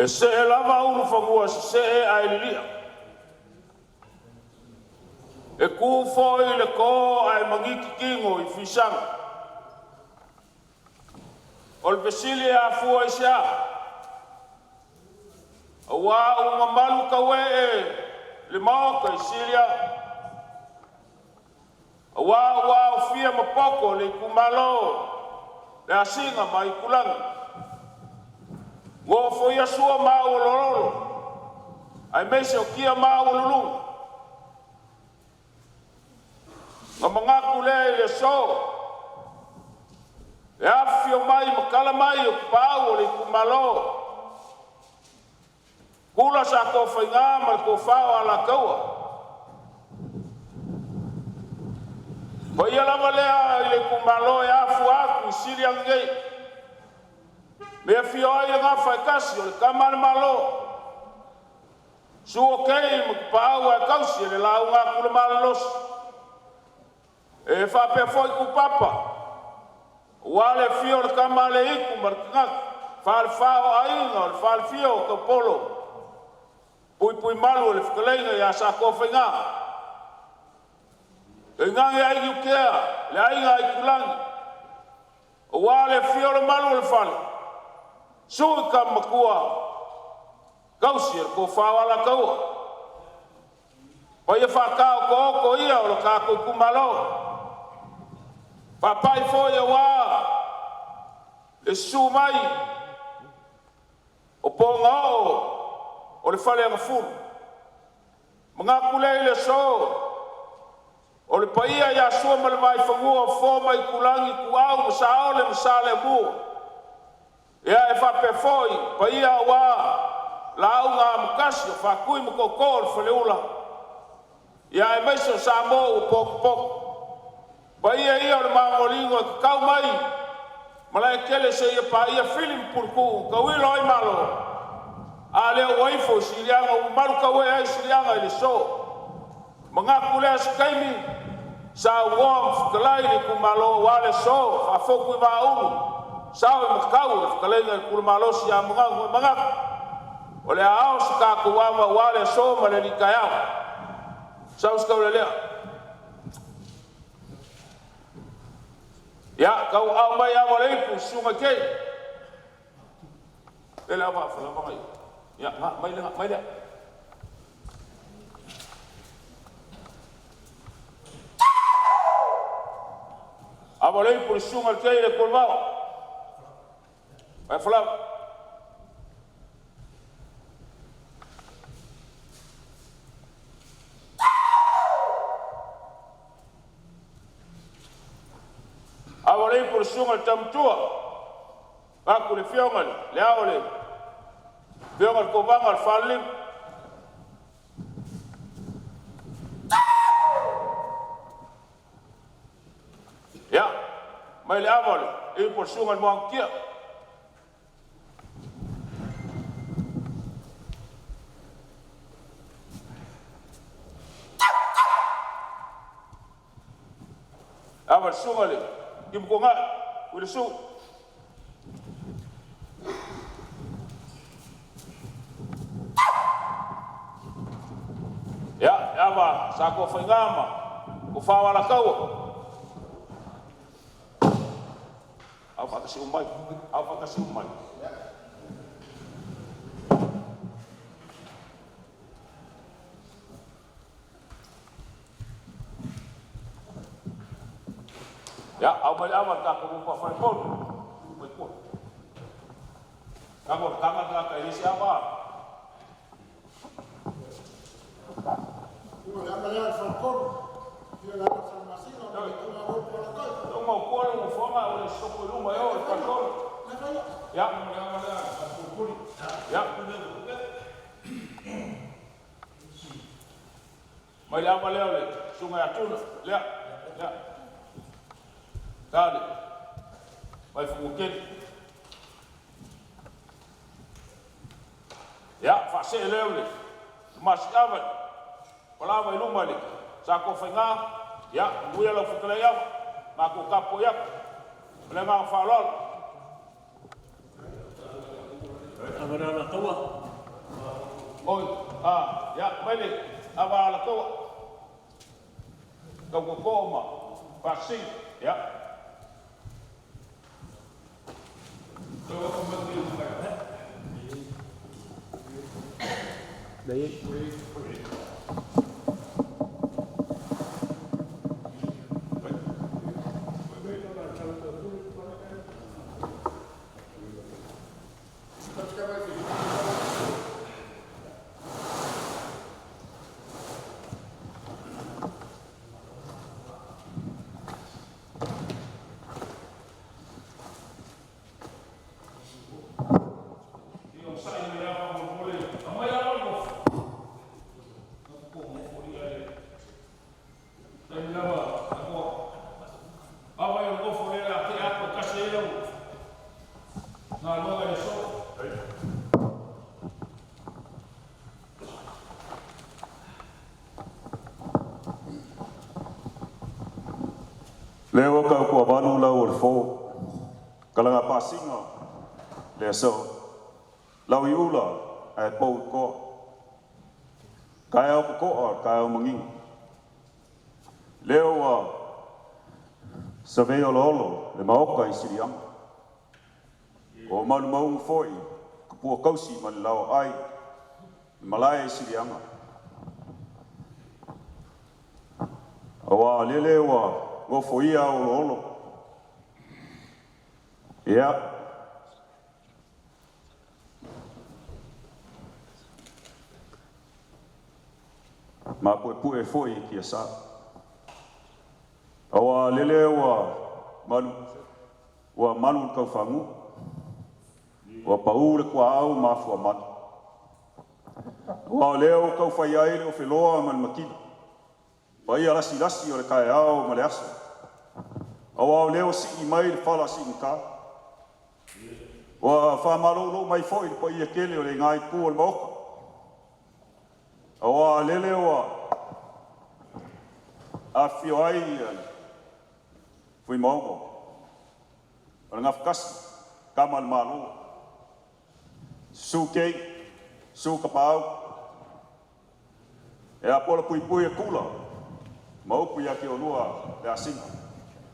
B: E se e lava unu whamua se e aililia. E ku foi le ko ai mangiki kingo I fisanga. O le pesili a fua I sea. A wā o mamalu kawe e le maoka I silia. A wā o fia mapoko le kumalo le asinga mai kulanga. Wo foi a sua mau lororo. Ai mese o kia mau lulu. Nga mangaku le so. E afio mai makala mai o pau le kumalo. Kula sa ko fainga mal ko fao ala kaua. Pai ala valea le kumalo e afu aku silia ngei. Me fio ai nga fai kasi o le kamana malo. Su okei mo pau a kausi le lau nga kula malos. E fa pe foi ku papa. Wale fio le kamale iku markak. Fa fao ai nga fa fio ko polo. pui malu le whakalenga ia sa ko whainga. E ngange ai ki ukea, le ainga ai kulangi. O wale fio le malu le whale. Sui ka makua. Kausi ko whawala kaua. Pa ia whakao ko oko ia o lo ka kumalo. Papai fo ia wā. Le su mai. O ponga o le whale anga furu. Mga kulei le so. O le paia ia sua ma le mai whangua o fō mai kulangi kuau msa ole msa le mua. Ia e whape foi, paia wā. Lau ngā mkasi o whakui mo koko o le whale ula. Ia e meiso sa mō o poku poku. Paia ia o le māngolingo e kau mai. Malai kele se ia pa ia filim purku, ka wilo ai malo. A leo waifo sirianga, umaru ka we ai sirianga ili so. Mga kulea skaimi, sa uom kalai ni kumalo wale so, fa foku i uru. Sao i makau, kalai ni kumalo si a mga. Ole a ao sika kuwama wale so, male ni kayao. Sao ska ule lea. Ya, kau au mai a wale ipu, sunga kei. Lele apa, fala pangai. Ya, mai lea. Aba lei por sunga kei le kolvao. Vai falar. Aba lei por sunga tamtua. Aku le fiongal, le aole. Fiongal ko bangal falim. Ya, mai le avale, e por sunga mo ankia. Aval sunga le, kim ko nga, ule su. Ya, ava, sa ko faingama, ko fawala kaua. Apa kasih umai? Ya, awal tak aku buka phone. Baiklah. Kamu tangan tak ini siapa? Não mau kuala mau forma oleh soko rumah yo kantor. Ya, ya. Mai lama le sungai Atuna. Ya. Kali. Mai mungkin. Ya, fase le. Mas avan. Wala mai rumah le. Sako fenga. Ya, buya lo fukalaya. Mako kapo yak. Lenga falol.
F: Abara la kawa.
B: Oi, ya, balik. Abara la kawa. Kau koma. Vaksin, ya.
F: Đấy.
G: Leo ka ko abanu la o fo kalanga pasinga le so la wiula ai po ko Kai au ko kai au mangi. Leo sa veo lolo le maoka I siriang. O malu mau foi kupua kausi mal lao ai malai sirianga. Awa lele wa go foia o lolo. Ya. Ma pue foi ki sa. Awa lele wa malu kau fangu. Wa paule kwa au mafua mat. Wa leo kau fai ai o feloa mal makina. Pai lasi o le kai au ma le aso. Awa leo si mai le fala si ka. Wa fa malo mai foi pai kele o le ngai pu o mo. Awa lele wa a fio ai fui mongo. O ngafkas kamal malo. Suke, kapau. E apola pui e kula. Mau pui ake o lua le asinga.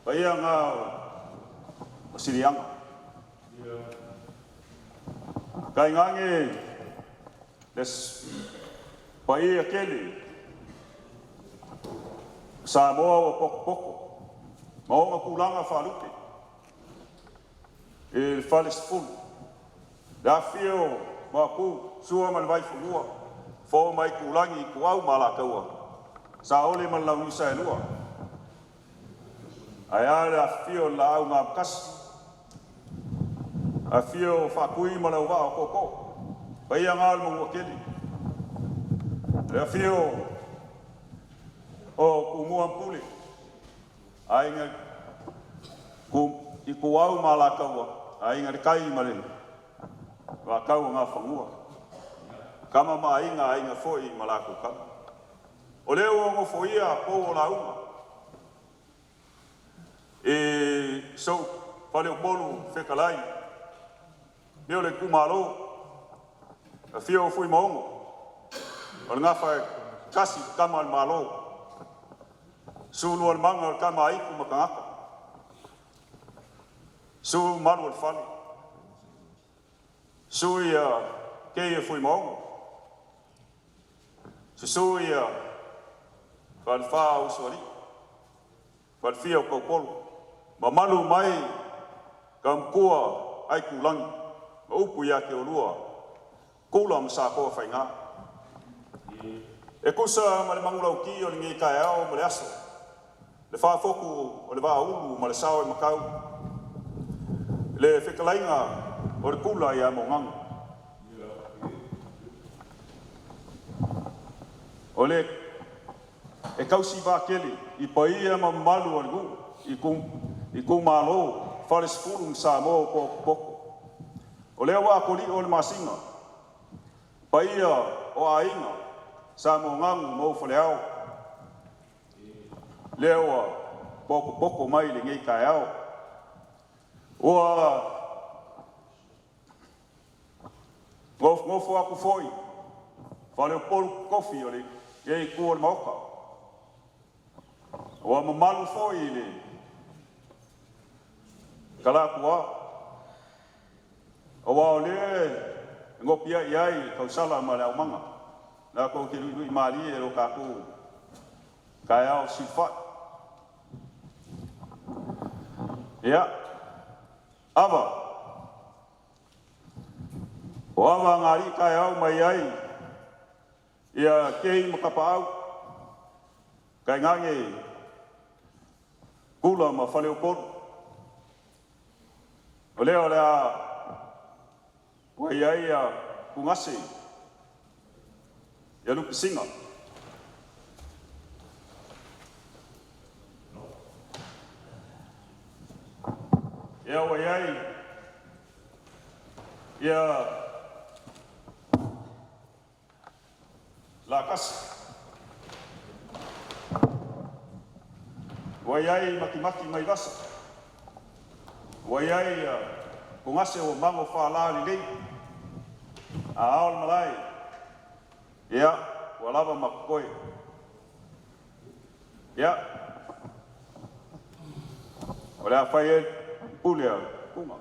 G: Paia ngā o sirianga. Kai ngange paia kele. Sa moa o poko. Maonga kulanga whaluke. E whales fulu. Da fio ma ku sua mal vai fulua fo mai kulangi ku au mala kaua sa ole mal lau isa lua aya da fio la au nga kas a fio fa kui mal wa ko pai ngal mo keli da fio o ku mo puli ai nga ku au mala kaua ai nga kai male wa kau ngā whangua. Kama inga foi malaku kama. O leo o foia po o la uma. E so pale o bolu whekalai. Leo le kumalo. A fio fui maongo. O le ngawhai kasi kama al malo. Sulu al manga al kama aiku makangaka. Su malu al fali. Sui kei fui maongo. Sui fan fa uswali. Fan fia ko polo. Ma malu mai kam kua ai kulangi. Ma upu ya ke olua. Kula msa ko fainga. E kusa ma le mangulau ki o ngi kai ao ma le aso. Le fa foku o le va ulu ma le sao e makau. Le fekalainga o le kula ia mongang. O le e kausi va keli I paia ma malu o le gu I kum malo fares fulum sa mo poko. O le wa koli o le masinga. Paia o ainga sa mongang mo faleao. Leo poko mai le ngai kai ao. Oa ngofo aku foi. Fale o polo kofi o le e kua le maoka. Oa mamalu foi le kala kua. Oa o le ngopia iai kausala ma le au manga. Na kou ke lui mali e lo kaku kai au sifat. Ia. Ava. O ava ngari kai au mai ai. Ia kei makapa au. Kai ngange kula ma whale o polo. O leo lea wai ai a kungase. Ia lupi singa. Ia wai ai. Ia la kasi. Wai ai maki mai vasa. Wai ai kungase o mango wha la li lei. A aol malai. Ia ua lava makoe. Ia. O lea whai e pule au, kunga.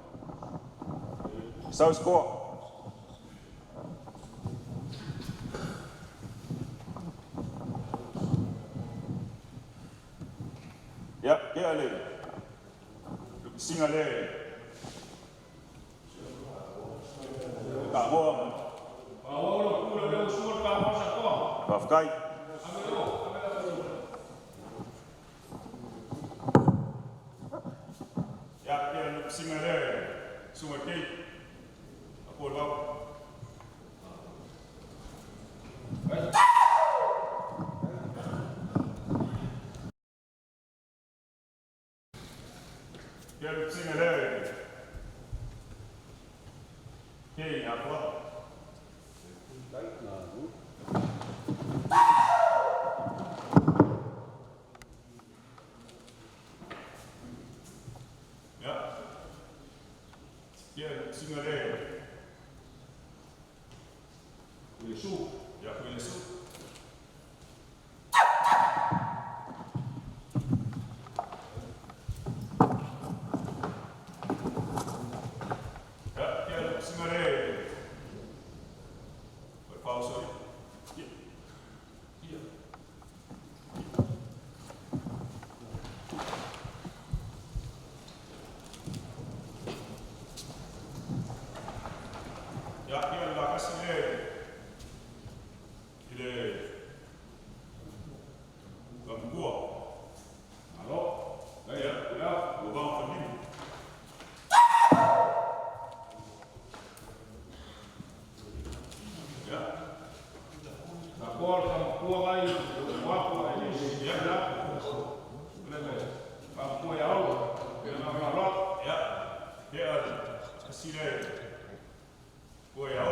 G: Sau skoa. Ia, kia le. Singa le. Ka moa.
B: Paolo, kula leo suor ka masa ko.
G: Whawhkai. Ia, kia singa le. Sunga kei. Apo lau. Kia singa le. Kei, apo. Singa le. Yesu, ya kwa Yesu. Ya, singa le. Por pausa. Ya, kia la kasi le. Ile Gamgua. Alo, ya, lubang famili. Ya. Nakol Gamgua kai, wapo ai ya la. Lele. Gamgua ya au. Ya na lo. Ya. Ya, asile. Boa ya.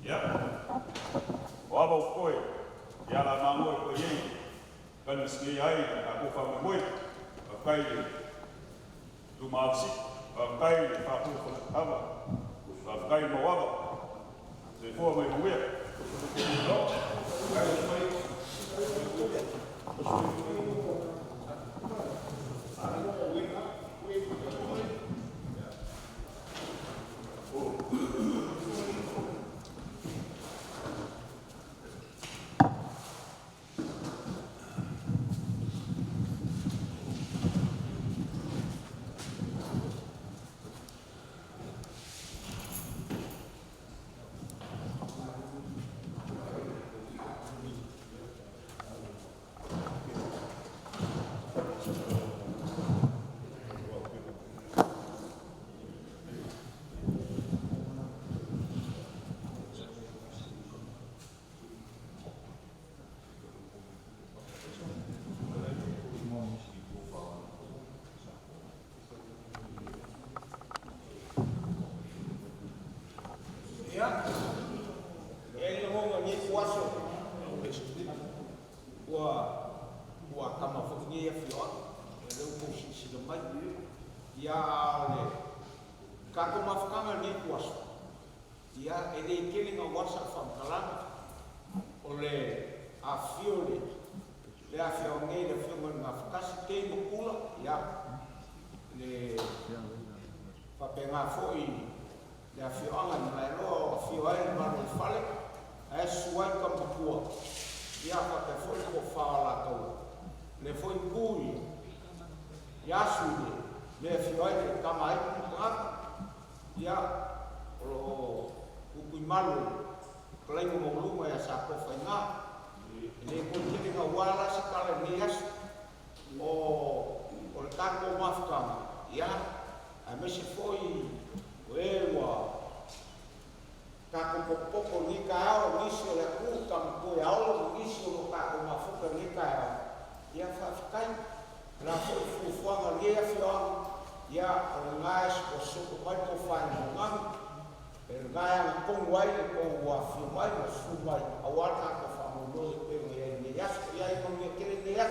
G: Ya. Waba ukoi. Ya la mango ko yei. Kan ski ai aku fa moi. Kai tu mafsi. Kai fa ku fa aba. Kai mo waba. Se fo mai buia. Ya. Ele honga ni kuaso. Wa kama fokingi ya fio. Ele ko si do mai. Ya le. Ka ko mafkanga ni kuaso. Ya ele kele nga wasa fam kalanga. Ole a fio le. Le a fio ngai le fio nga fkasi te mo kula. Ya. Le pa penga foi. Ya fio anga na lo fio ai ma no fale ai suai ka pua ya ka te foi ko fala ka le foi kui ya su le fio ai ka mai ka ya o ku malu klai mo lunga ya sa ko fa na le ko te ka wala sa ka le nias o ka ko mafka ya a me se foi Ewa, kako popo ni kaya nisi ole kutam ko ya ole nisi ole kako mafuka ni kaya ya fafikai la fu fuanga ni ya fion ya ngai ko su ko ko fanya ngam ngai na ko wai ko wa fi mai na su mai awata ko famu no pe ni ya ya ko ni kire ni ya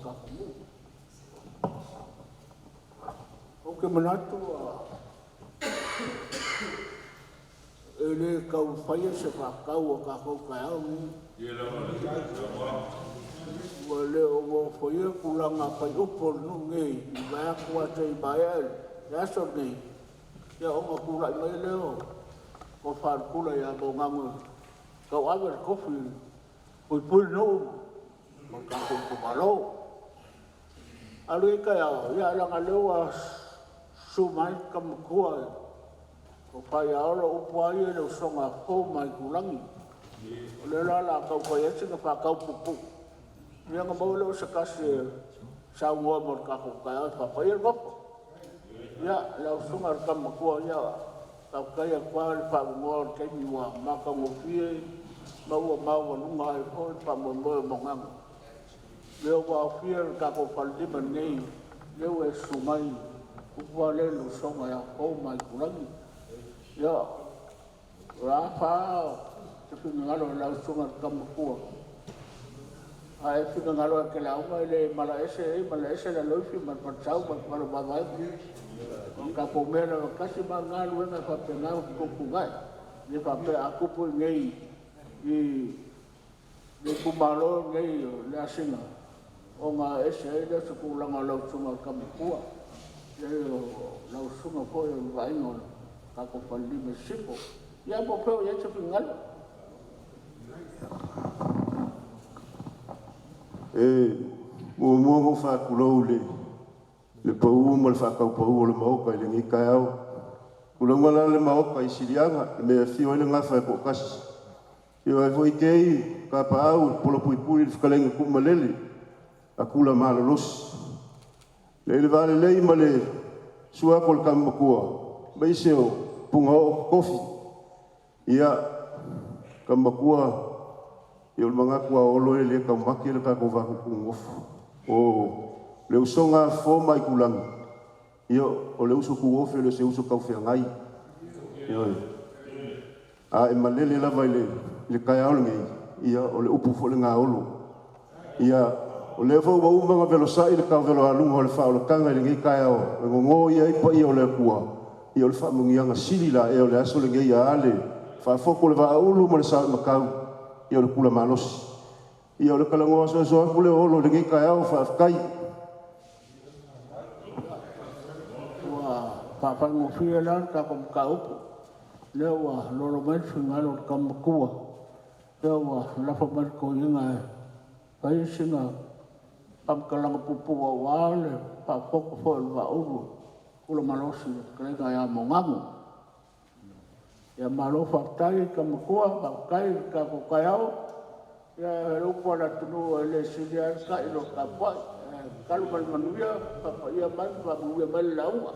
A: kapungu. O ke manatu ele kau whaia se whakau o ka kau kai au ni. Wale o mo whaia kulanga pai upo nu ngei, i vaya kua te i bael, e aso ngei. Ia onga kula i mai leo, ko whaar kula i a mo ngangu. Kau awer kofi, pui pui no, ma ka kau kumalo. Alu i kai au, ia langa leo a sumai kamakua, ko whai aola upo ai e leo songa hou mai kulangi. O le la kau kai esi ka whakau pupu. Ia nga mau leo sa kasi sa ua mo ka kau kai au whapai e wapo. Ia leo sunga kamakua ia, kau kai a kwa le whaungoa ke niwa, maka ngofie, maua maua lunga e hoi whamomoe mongangu. Leo wa fia ka kau whalima nei, leo e sumai, upua le lo songa ya hou mai kulangi. Ia, rāwhā, te whingalo e lau sunga kamakua. A e whingalo e ke launga e le mala ese la loifi man patsau man palo mawai. Ka pomera kasi ma ngalu e ngai whape ngau kuku ngai. Ni whape a kupu ngei i kumalo ngei le asinga. O ngā ese e le sukulanga lau sunga kamakua. Le lau sunga koe o vaingo ka kupali me sipo. Ia mo peo ia te whingalo.
H: Mo whakulou le pau mo le whakau pau o le maoka i le ngi kai au. Kulonga la le maoka i sirianga, le mea fio ele ngawha e po kasi. Io e voi kei, ka pa au, polo pui pui, le whakalenga kumalele, a kula malolosi. Le le vale lei ma le sua kol kamakua, mai seo punga o kofi. Ia kamakua, i o le mangakua o loe le kaumaki le kako vaku kungofu. O le usonga fo mai kulangi. Io o le uso kuofe le se uso kaufea ngai. Io a e malele lava le kai aole ngei. Ia o le upu fo le ngā olo. Ia o le fau waumanga velo sai le kau velo alunga o le wha o le kanga i le ngei kai ao. E ngongo ia ipa ia o le kua. Ia o le wha mungianga silila e o le aso le ngei a ale. Wha foko le wa ulu mo le sa makau. Ia o le kula malosi. Ia o le kalangoa soa kule olo le ngai kai au whaakai.
A: Ua papango fia lan ka kom ka upu. Leo wa lolo mai whingalo kamakua. Leo wa lafa mai ko inga e. Pai singa pamkalanga pupu wa wale pa poko fo el wa ulu. Kula malosi krenga ya mongangu. Ia malofa tai kamakua pakai ka ko kai au. Ya lupa la tunu le sidia ka ilo ka pa kalau mal manuia papa ia mai pa manuia mal laua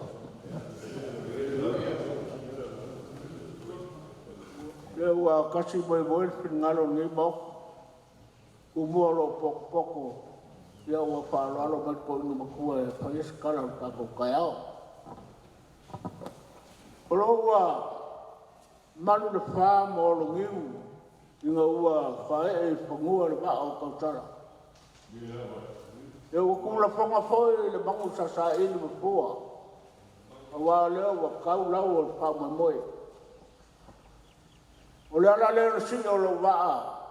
A: le wa kasi boy ngalo ni mo umoro poko ya wa fa lo mal ko ni mo pa is kala ka ko kaya wa manu de fa mo lo ngiu inga ua whae e whangua le maa o kautara. E ua kula whanga whoi le mangu sasa e ni mapua. A wā leo wa kau lau o whau mamoe. O le ala leo singa o lo waa.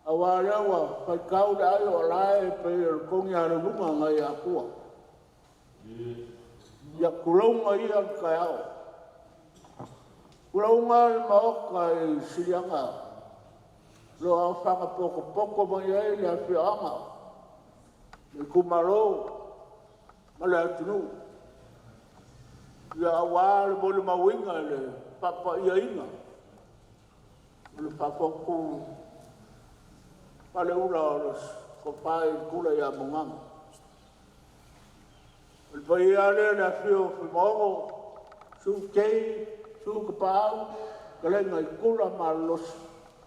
A: A wā leo wa whai kau le ai o lae pe e kongi a runga ngai a kua. Ia kulaunga ia kai au. Kulaunga le maoka e sirianga. Lo a whanga poko mai ai le a whianga. Le kumaro, ma le atunu. Ia a wā le mole mawinga le papa ia inga. Le papa ku, pa le ula o le kopai kula ia monganga. Le pai ale le a whio whimongo, su kei, su kapau, kalenga I kula ma losi.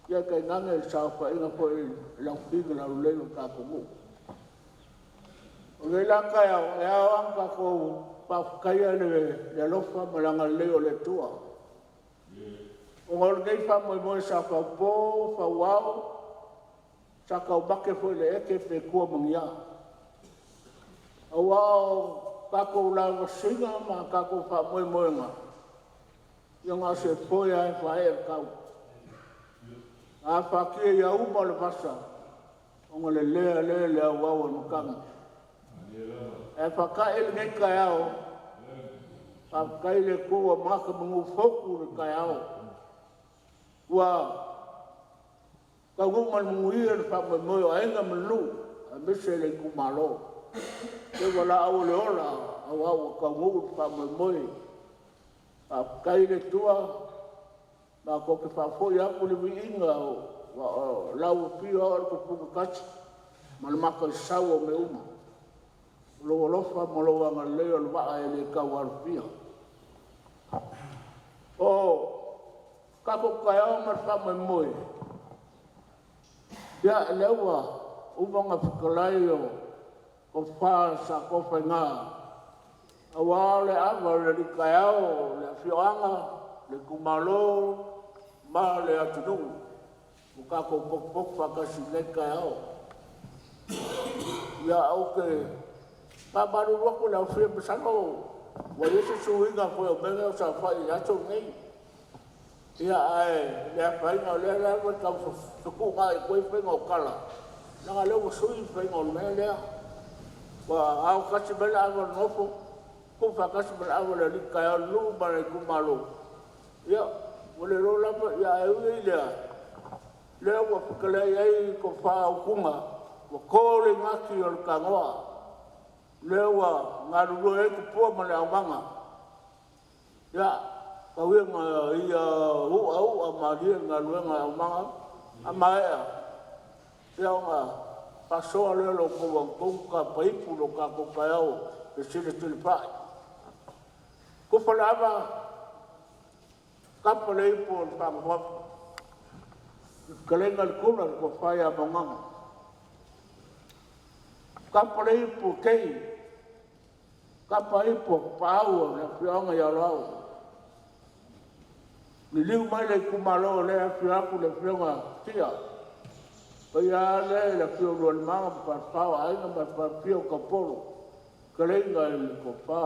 A: Ia kai nanga e sa whainga po e lau whiga lau leo ka kongu. O le langa e au anga ko pawhakaia le alofa malanga leo le tua. O ngol nei wha moe sa whaupo, whauau, sa kau make po le eke pe kua mangia. Awao kako la singa ma kako pa moe nga. Ia ngā se poia e whae kau. A whakia ia uma le pasa. Onga le le awao no kanga. E whakae le ngai kai ao. Whakai le koa maka mungu foku le kai ao. Ua kaunga mungu ia le whamoe moe o ainga manu. A mise le kumalo. Te wala au le ola. Awao kaunga le whamoe moe. Kai le tua, ma ko ke whafoi aku le wiinga o lau pio o ko puka kachi, ma le maka i sau o me uma. Lo lofa ma lo wanga leo le waa e le kau aru pia. O, kako kai au ma whama moe. Ia lewa, umanga whikalai o ko whaa sa ko whaingaa. Awa le awa le kaiao, le fioanga, le kumalo, ma le atunungu. Muka ko pok whakasi le kaiao. Ia auke, paparu wako le awhia pesano, wa yese suhinga koe o menga o sa whai ato ngei. Ia ae, le awhainga o lea lea kau suku ngai koe whenga o kala. Nanga leo sui whenga o mea lea. Wa au kasi mele awa nofo. Ko fakas berawa dari kaya lu bare kumalo. Ya, boleh lo lapa ya ewe dia. Le wa kala ai ko fa kunga. Wa ko le ngaki ol kangoa. Le wa ngaru lo e po ma le manga. Ya, kawe ma ia au amadia ngaru nga manga. Amaya. Ya nga paso le lo ko ka paipu lo ka ko kayao. Le sile pai. Ko falava kapalei po pangwa kalengal kula ko faya bangang kapalei po kei kapai po pau na fianga ya lao ni liu mai le kumalo le fiaku le fianga tia ya le la fiolo le manga pa pau ai na pa fio kapolo kalengal ko pa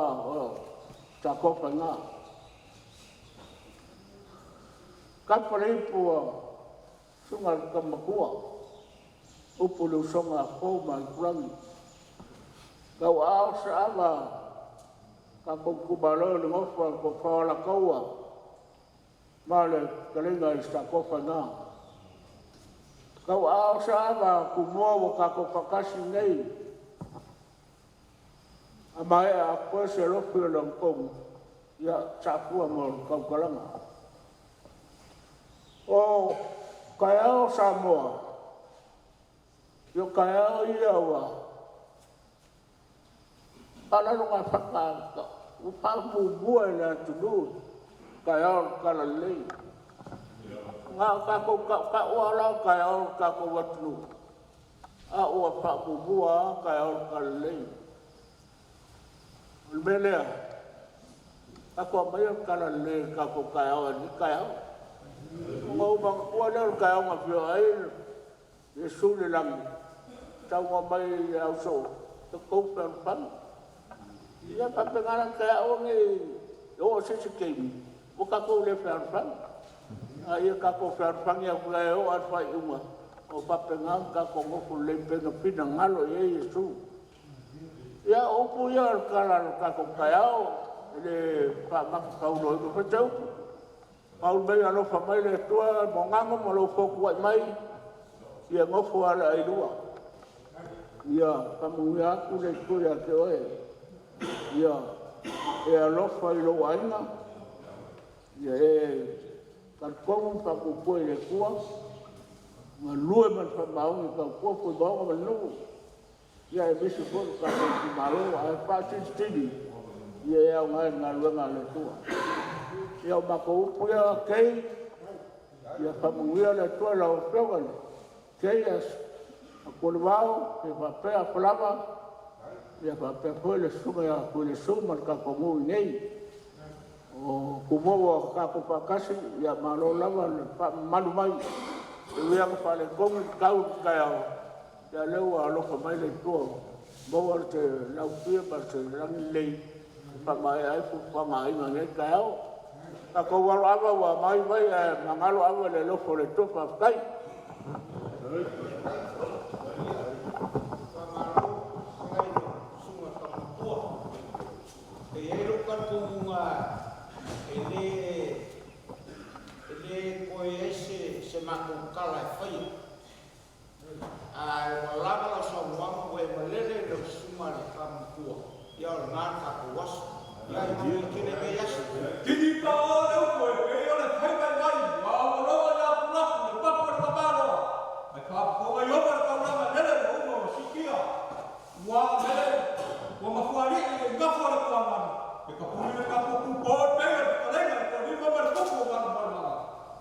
A: ta kopa nga. Kapalei po sunga kamakua. Upo le songa ko mai kurangi. Kau ao sa ava. Kako kubalo le ngofa ko whaala kaua. Male kalenga i sta kopa nga. Kau ao sa ava kumoa kako kakasi nei. Amai a koe se lopi o langkong, ia chapua mo kau kalanga. O kaiao Samoa, yo kaiao iawa, ala runga whakaka, upamu bua na tunu, kaiao kalalei. Ngā kako ka uala kaiao kako watunu, a ua pamu bua kaiao kalalei. Melea, ako mayo kala le kako kaya ni kaya. Mau bang wala kaya nga pio ai. Yesu le lang. Tau mai auso. To ko pan. Ia pa pengaran kaya o ni o se kemi. O kako le pan. Ai kako pan ya kaya o at fa uma. O pa pengang kako mo le pena pinangalo ye Yesu. Ya opu ya kala kako kayao le pa mak kaulo ko fatau au be alo fa mai le tua mongango mo lo foku mai ya ngofo ala ilua ya kamu ya ku le ku ya ke oe ya e alo fa ilo waina ya e kan komu pa ku ko le kuwa ma lue man fa mau ni ka ko ko ba ma lu ya e bisu ko ka ki malo a pa tini ya ngai ngalunga le tua ya ba ko pu ya kei ya pa mu ya le tua la ofewan kei as ko le vao e pa pe a plava ya pa pe po le suma ya ko le suma ka ko mu nei o ko mo ka ko pa kasi ya malo lava pa malu mai e ya pa le ko kau ka ya le wa lo ko mai le tua Bawa te lau pia ba te rangi lei. Pa mai ai pu pa ngai ngai kao. Ta ko wa ava wa mai mai mangalo ava le lofo le tofa kai. Ele conhece se macocala foi a lava la sua mão o emalele do suma de campo e a marca coas e a que ele veia que de paola o foi eu le fai vai vai a lo la pula de papo de tabalo a papo o eu para paula ele o siquia wa ele o mafuari e gafora com a mão e capulina capo com por pega colega por ir para o copo para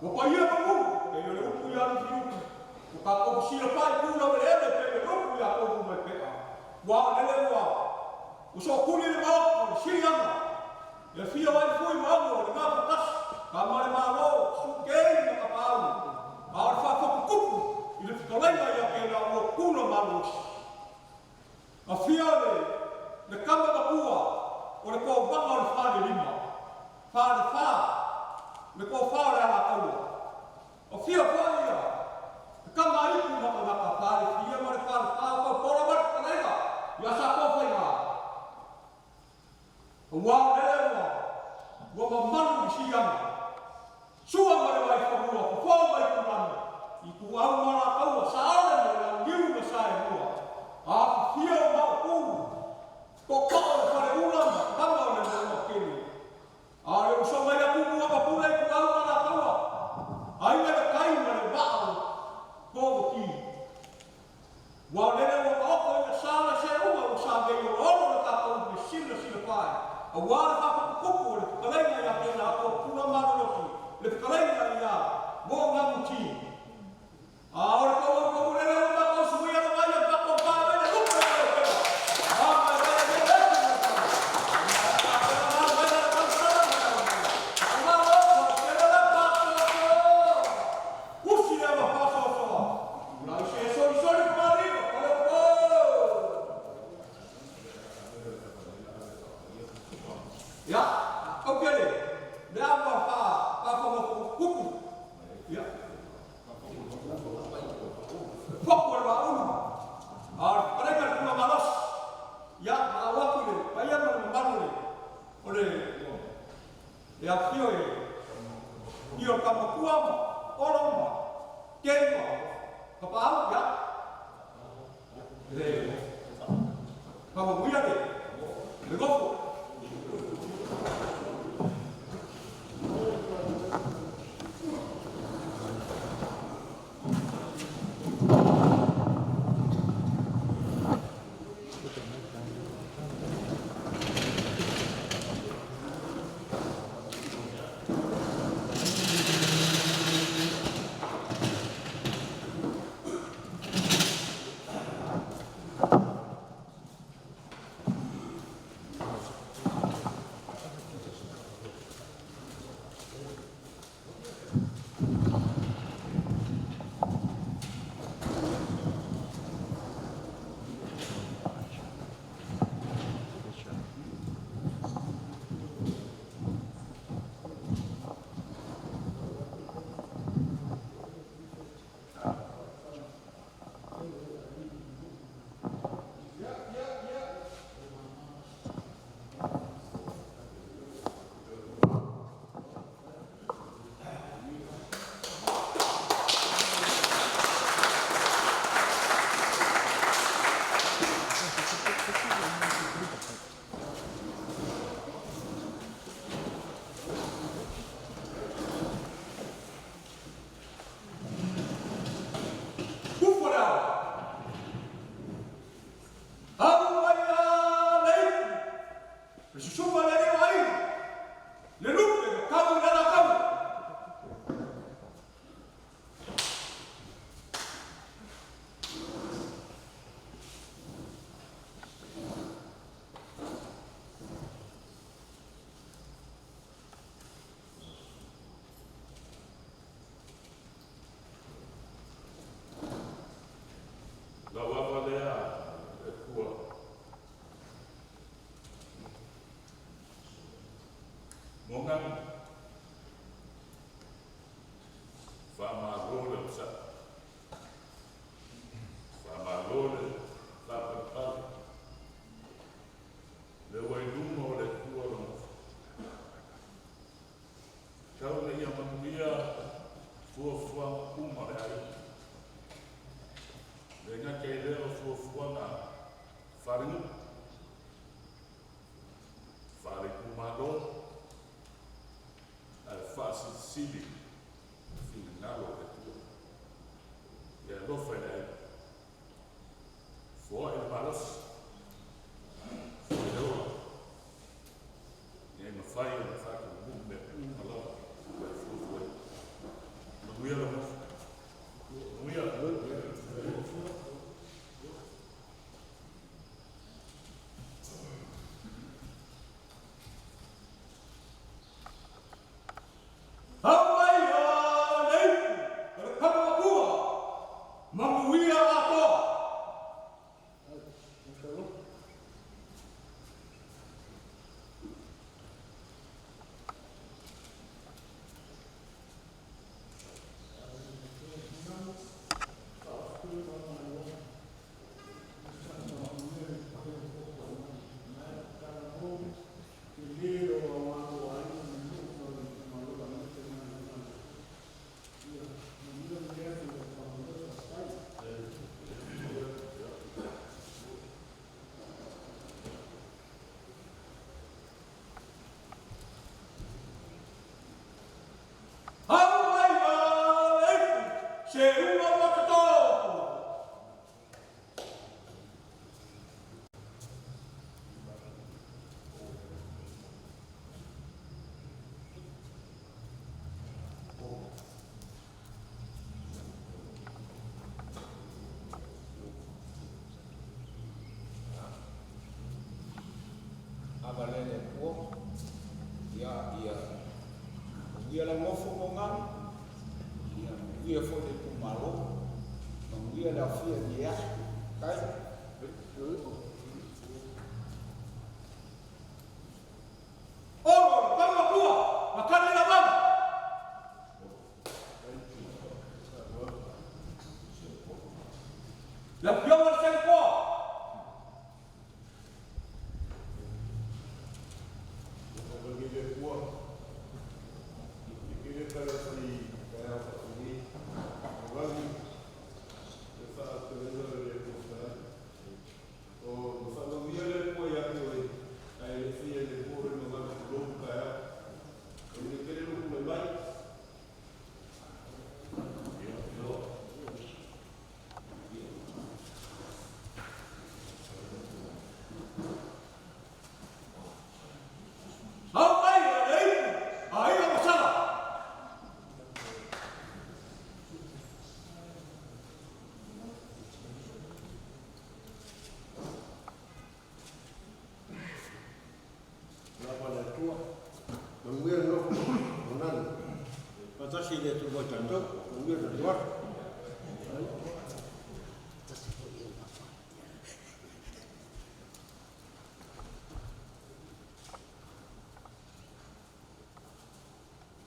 A: o pai ia para o eu le o ia no fio o capo o sino pai pula ele pega o ia para o vai pegar wa ele wa o so kuni le mau o sianga e fia vai foi mau le mau tas ka mai mau su kei no kapau a fa fa kupu ile fitolenga ia ke na o kuno mau a fia le kamba kapua o le ko banga o fa le lima fa le ko fa le ala tau o fia fa ia kamba i ku na ka fa le fia ma le fa ko pora ba kanega ya sa ko fa ia wa ele wa manu di siang sua mare vai fa bua fo vai ku manu i ku au mara tau sa ala le ngiu me sa e bua a fia ma ku ko ko fa le ula tama le no kini a le so mai ku ku pa pu le ku au mara tau ai le kai mare ba ko ki wa le wa ko le sa la se u sa be yo o ka ko ni sila sila pai a wala ka kupu le kalenga ya ke na ko pula maro le kalenga ya mo nga muti a ora ko le ba ko su ya ba ya pa ko pa le lu pe a ma le ya, oke deh. Dia apa mau kuku? Ya. Fokus baru. Mereka cuma malas. Ya, awak tu deh. Bayar membantu deh. Oleh, ya kio kamu kuam, orang kau, kepala ya. Deh, kamu punya deh. Begopo.
B: kuma le ai. Le nga ke leo fuafuanga wharingu. Whare kumalo. Ai whaasi sili. Whina ngalo e tua. Ia lofa le ai. Fua e malas. Fua e oa. Ia mawhai e mawhaka mume malawa. Vai fuafua. Manuia la mofa. Manuia la mofa.
A: Abalene po, ia la ngofo mo ngani, ia fo de kumalo, ia la fia dia, kai. Oh, kama kuwa, makani la baba. La pioma se po.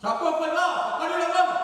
A: Siapa pernah? Makani la baba.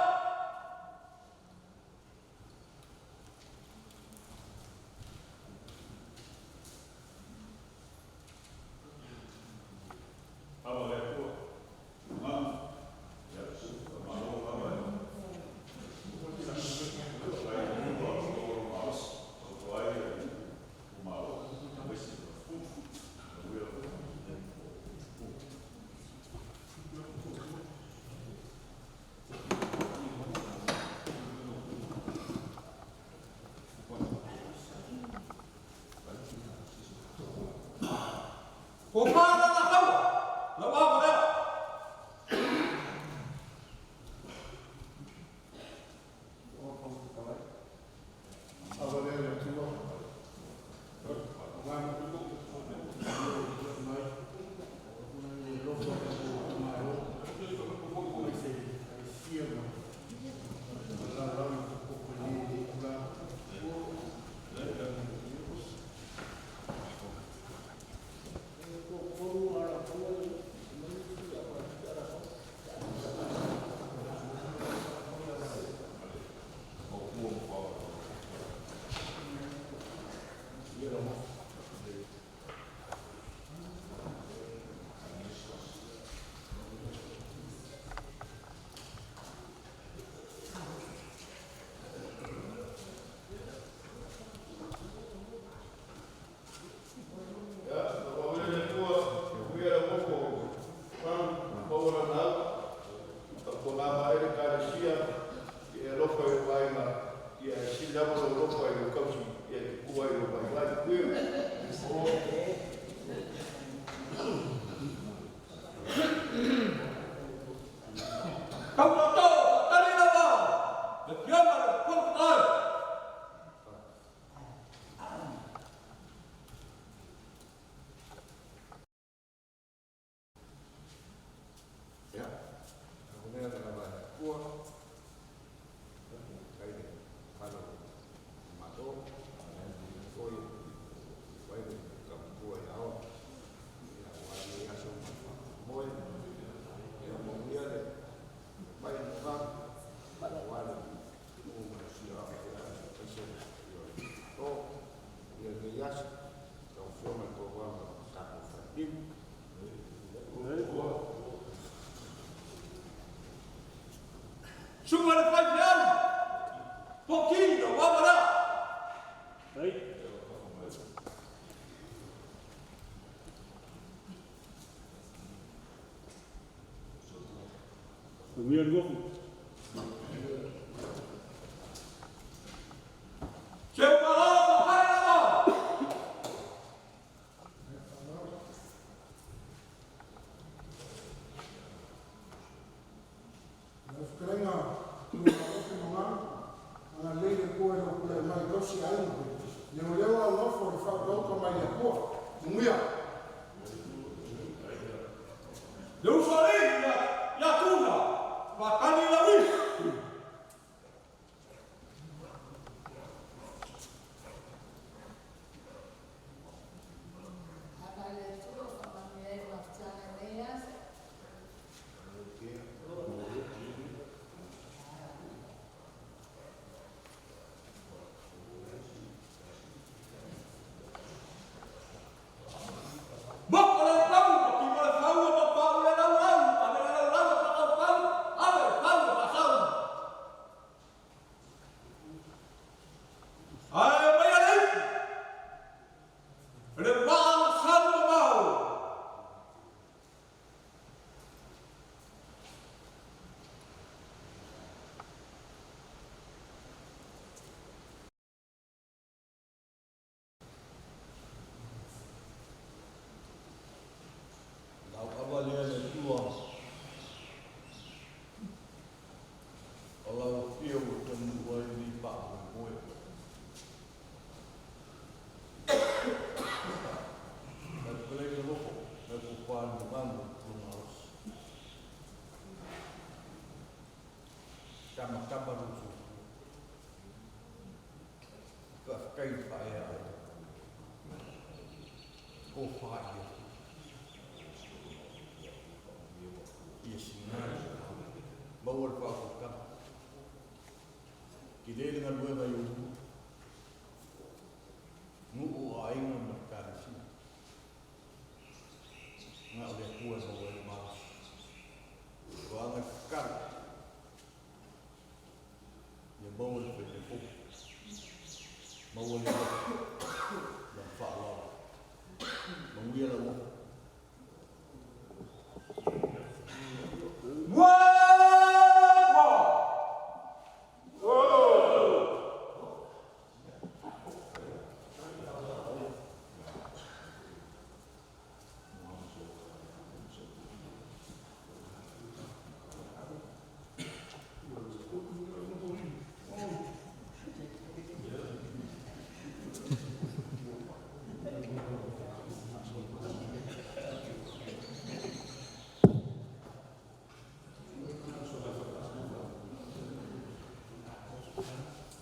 F: Nguyên gốc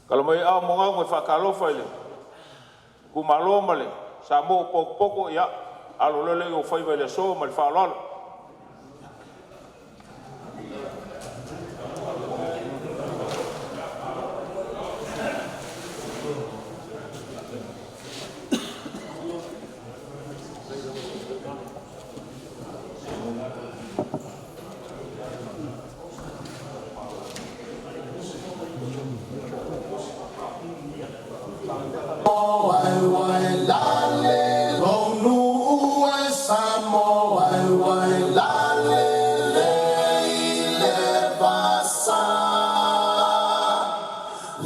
B: Kalau mai au monga mo whakalo whaile. Ku malo male. Sa mo poko ia. Alo lele o whaiva le so mal whalalo.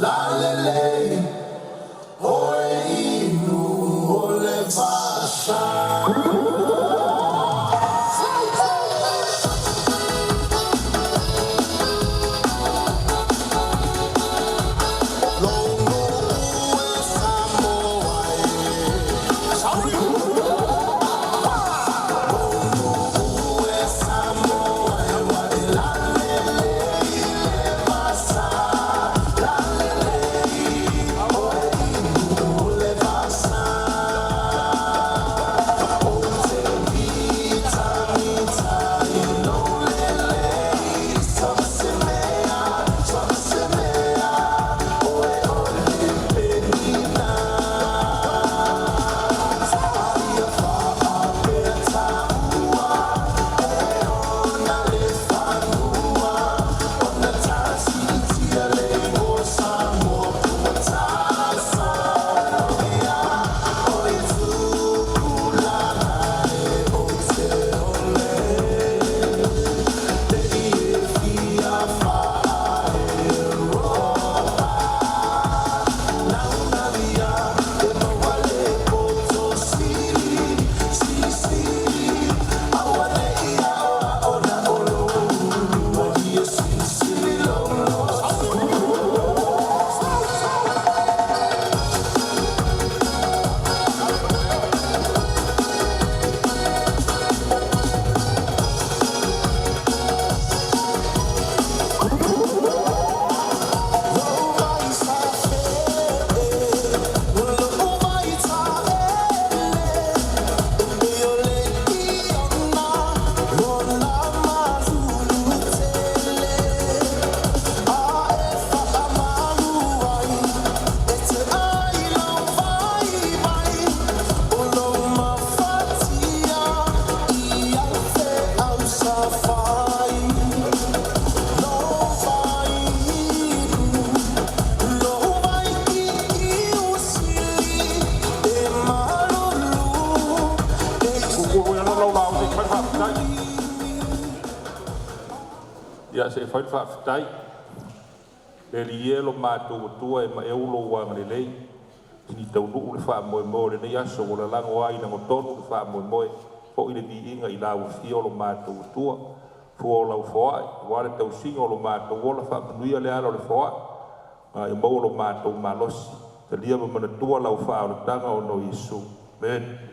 I: La la la.
B: Ya se fai whaafitai. Le lielo mātou tua e ma e ulo wanga le lei. Tini tau nuu le wha moe moe le nei aso o la lango ai na ngotonu le wha moe moe. Fo i le di inga i lau fio lo mātou tua. Fua o lau foai. Wale tau singa o lo mātou o la wha manuia le ara o le foai. E mau o lo mātou malosi. Te lia ma mana tua lau wha o le tanga o no Yesu. Amen.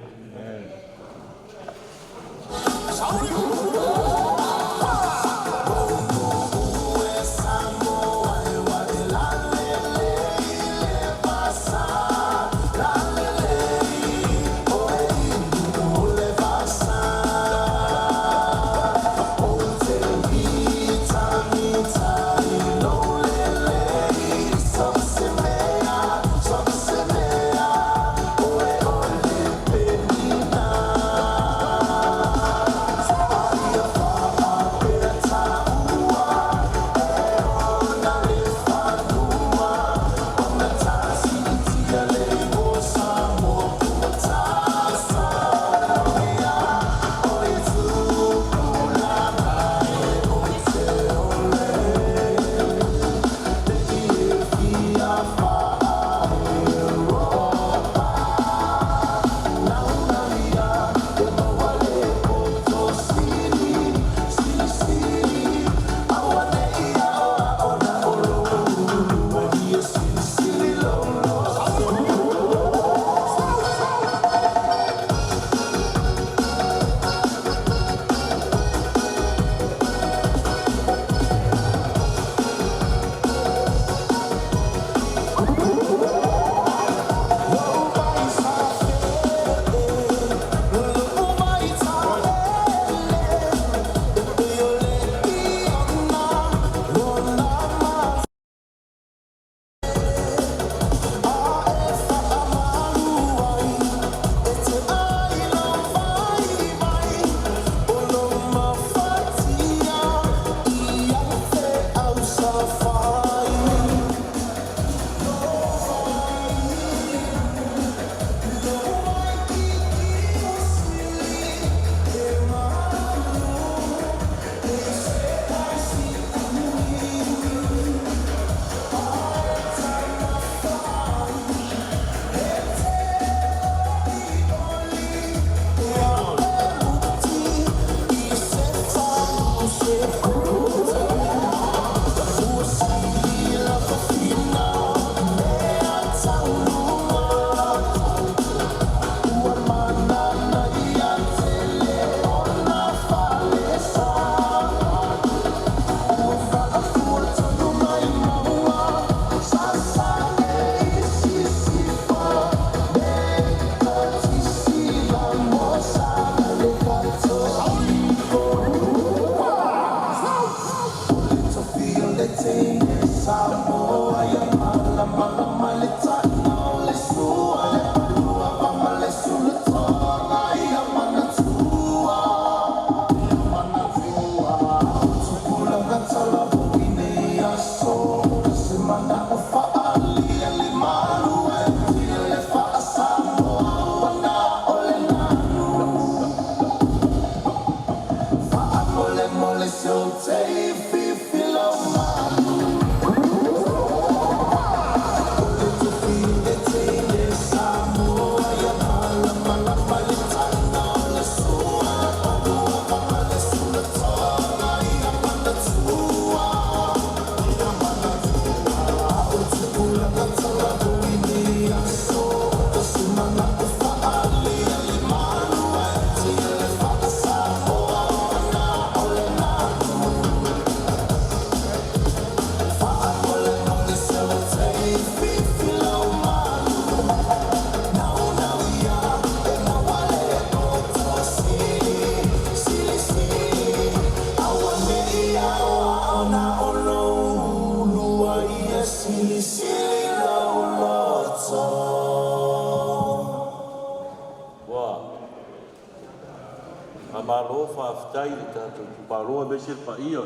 I: malo whaafitai le tātou tupaloa me se pa iyo.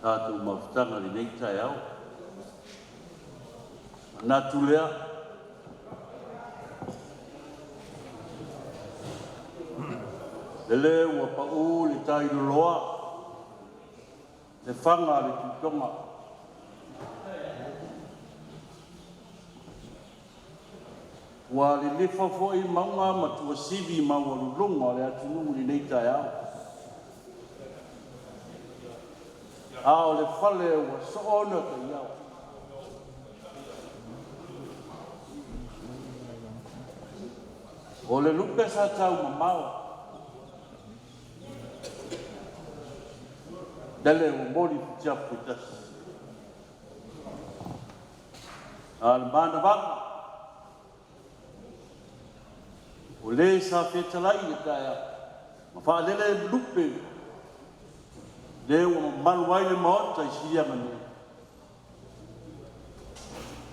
I: Tātou mawhitanga li nei tai au. Nā tulea. Lele ua pa u le tai loloa. Le whanga le tutonga. Wa le lefa fo I maunga matua sivi maua lulunga le atunungu li nei tai au. Ao le fale ua soona ka iau. O le lupe sa tau mamau. Dele o mori fitia putas. Al mana vanga. O le sa fetalai e kaya. Ma fa lele lupe. Le o maluai le maota I siya manu.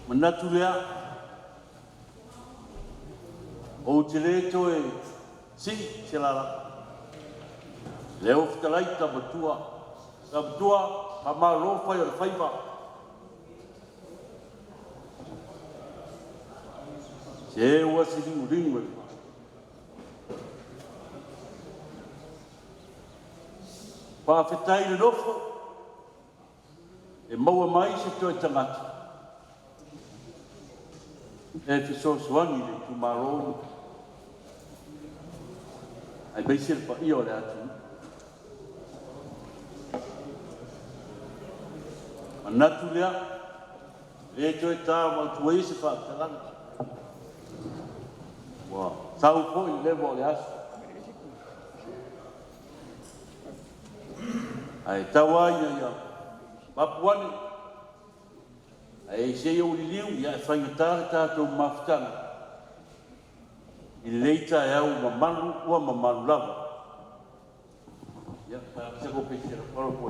I: Manatu lea. O te le to e si se lala. Le o fetalai tabatua. Tabatua pa malo fai o le faiva. Se ua si ringu. Pa fetai le nofo, e maua mai se toi tangata. E te sosuangi le tu marou. Ai beise le pa io le atu. Anatu lea, le toi tā ma tu eise pa tangata. Wow, tau po I levo le asu. Ai tawa ia papuane ai se eu liu ia fainga tātou mafutanga I leita e au mamalu ua mamalu lava ia se ko pese paro ko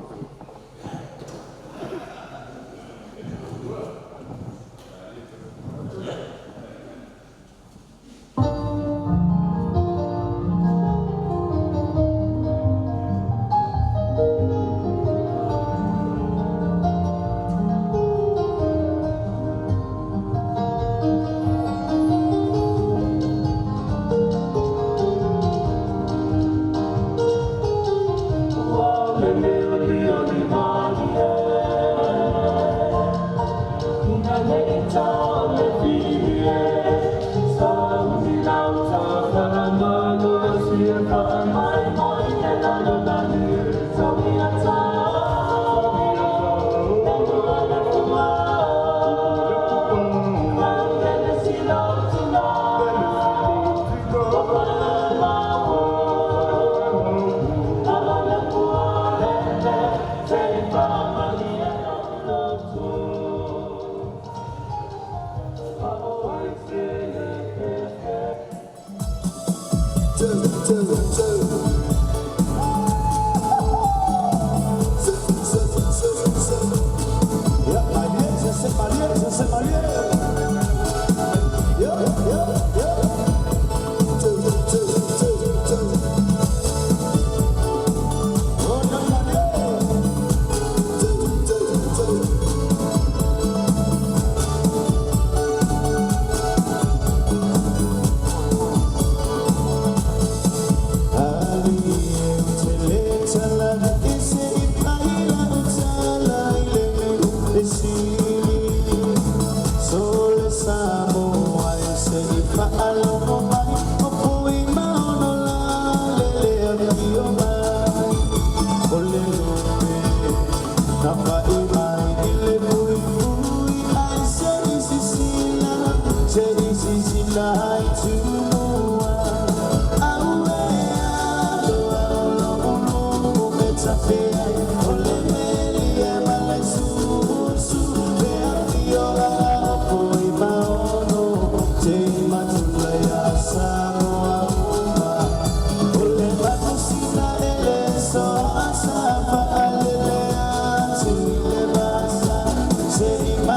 J: Say, my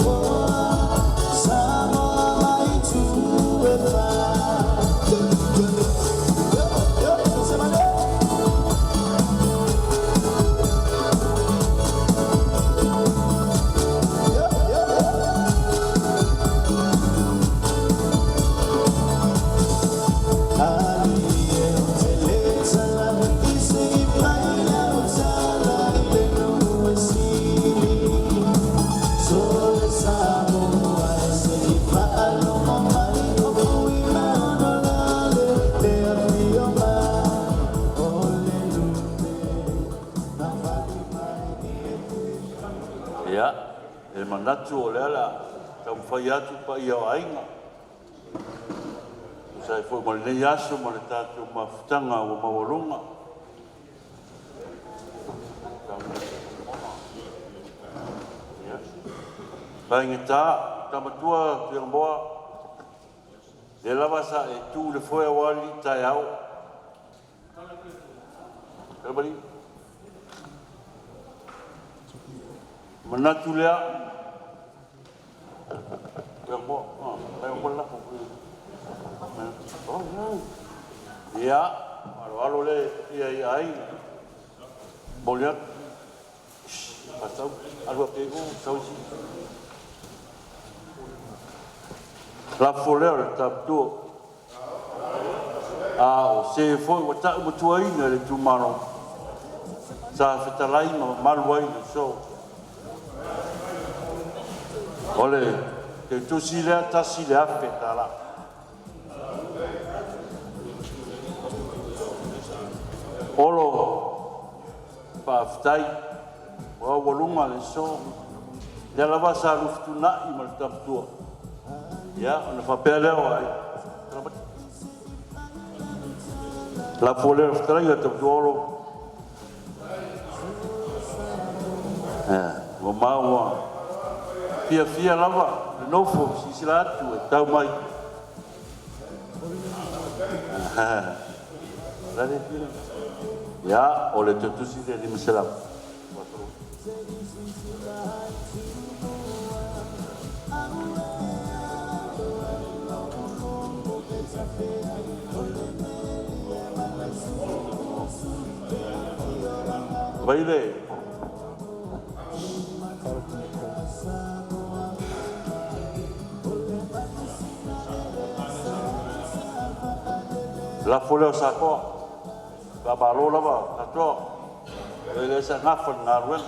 J: boy, some of my too.
I: manatu o le ala tau fai atu pa ia o ainga. Sai foi mo le nei aso mo le tātou mafutanga o mawalunga. Painga tā, tamatua pia moa, le lava sa e tū le foi awali tai au. Kalabari? Manatu lea, pia moa, pia moa lako. Oh, no. Ia, alo le ia ai. Boliat. Pasau, alo pego, sausi. La folera tapto. O se foi o ta mutuaina le tumano. Sa fetalai ma malwai so. Ole, ke tu sila ta sila fetala. Olo paftai wa walunga le so le lava sa luftuna i mal taptua ya ona fa pele ai la foler stranga taptua olo wa mawa fia lava no fo si sila tu tau mai Lari ya, oleh tentu sih dari Islam. Baiklah. La folie sako. Babalo lava, atau, ele sa ngafan ngarwen.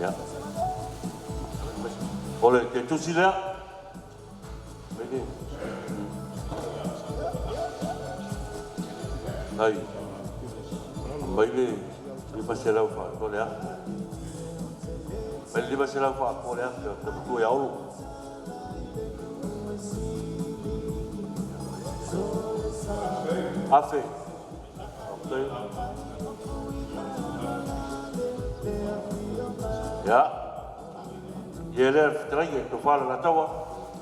I: Ya. Oleh itu sila. Begini. Hai. Begini, di pasal apa? Boleh ya. Beli pasal apa? Boleh ya. Tentu ya Allah. Afe. Ya. Yeler terakhir tu fala la tawa.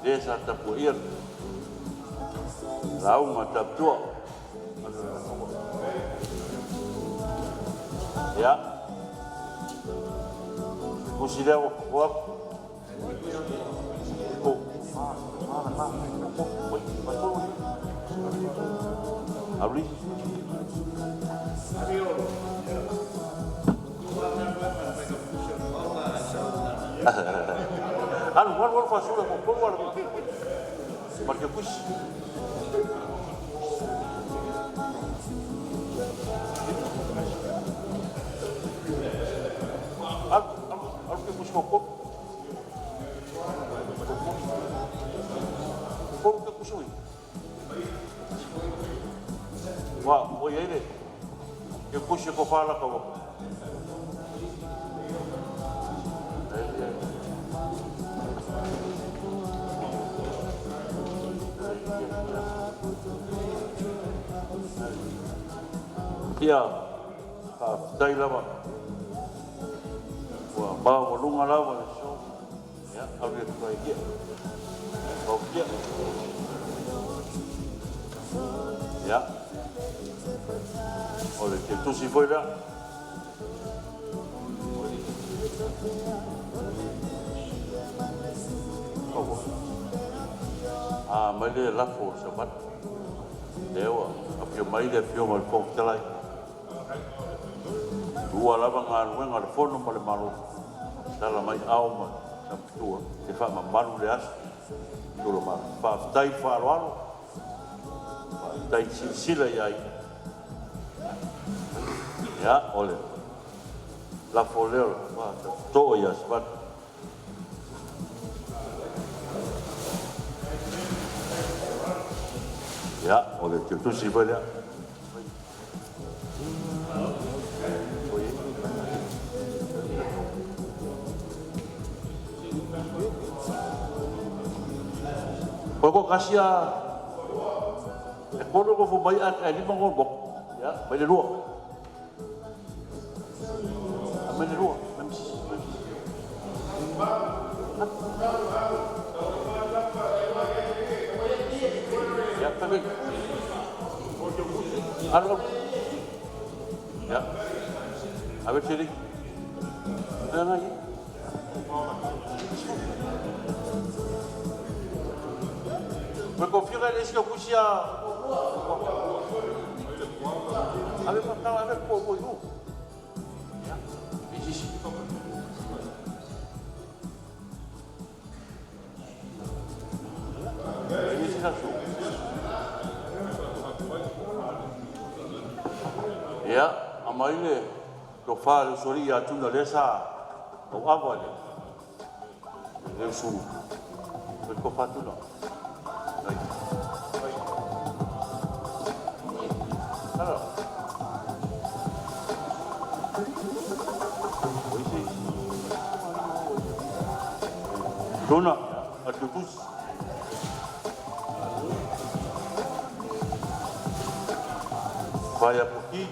I: Desa tapuir. Lau mata tua. Ya. Musidau wak. Oh. Abri. Al fasula con guarda. Perché qui al che busco poco. Poco che busco. Wah, oh ya ini, yang push kepala kau. Ya, dah lama. Wah, bawa lunga lama so. Ya, awak tu dia. Bawa dia. Ya. Oleh itu si foi dah. Mai dia lapor sahabat. Dewa, apa mai dia film malpok celai. Dua labang arweng ada phone nombor malu. Dalam mai awam, dua. Sifat malu dia. Dulu mah. Fa tai fa lalu. Tai sila ya. Ya, oleh. La foler, to ya sebab. Ya, oleh itu sih boleh. Poko kasia e kono ko fo mai a ni mo bok ya mai le ruo mai le ruo ya tapi alo ya a ver sini ada lagi me confirma es que kusia a ver a ver poco yo ya y sí ya amaile do fa sori ya tunda lesa o avale le su ko fatuna alors dona a tous vaya por aquí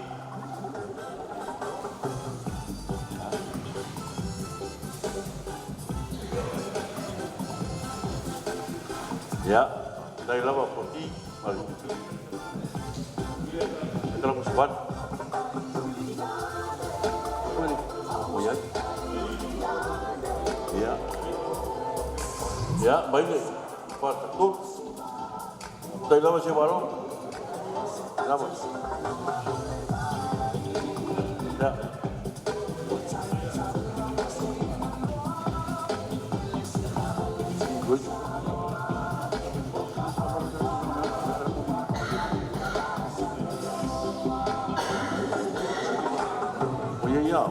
I: ya dari lava por aquí vale kalau sempat oh ya ya baik Pak tu dari lava si baru lava ya good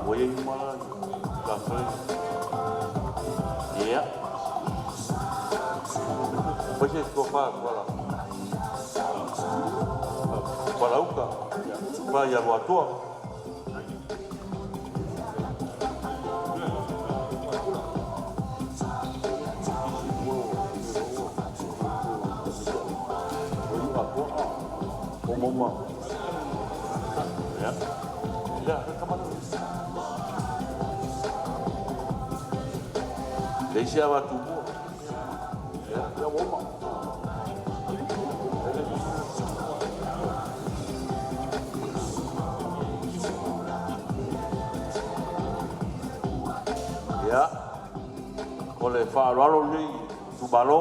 I: 我也妈搞出来，也，不是说话过了，过了个，过也我做，我妈，ya,干嘛呢？ Deixa a tubo. Ya bomba. Ya. Oleh faralo ni tubalo.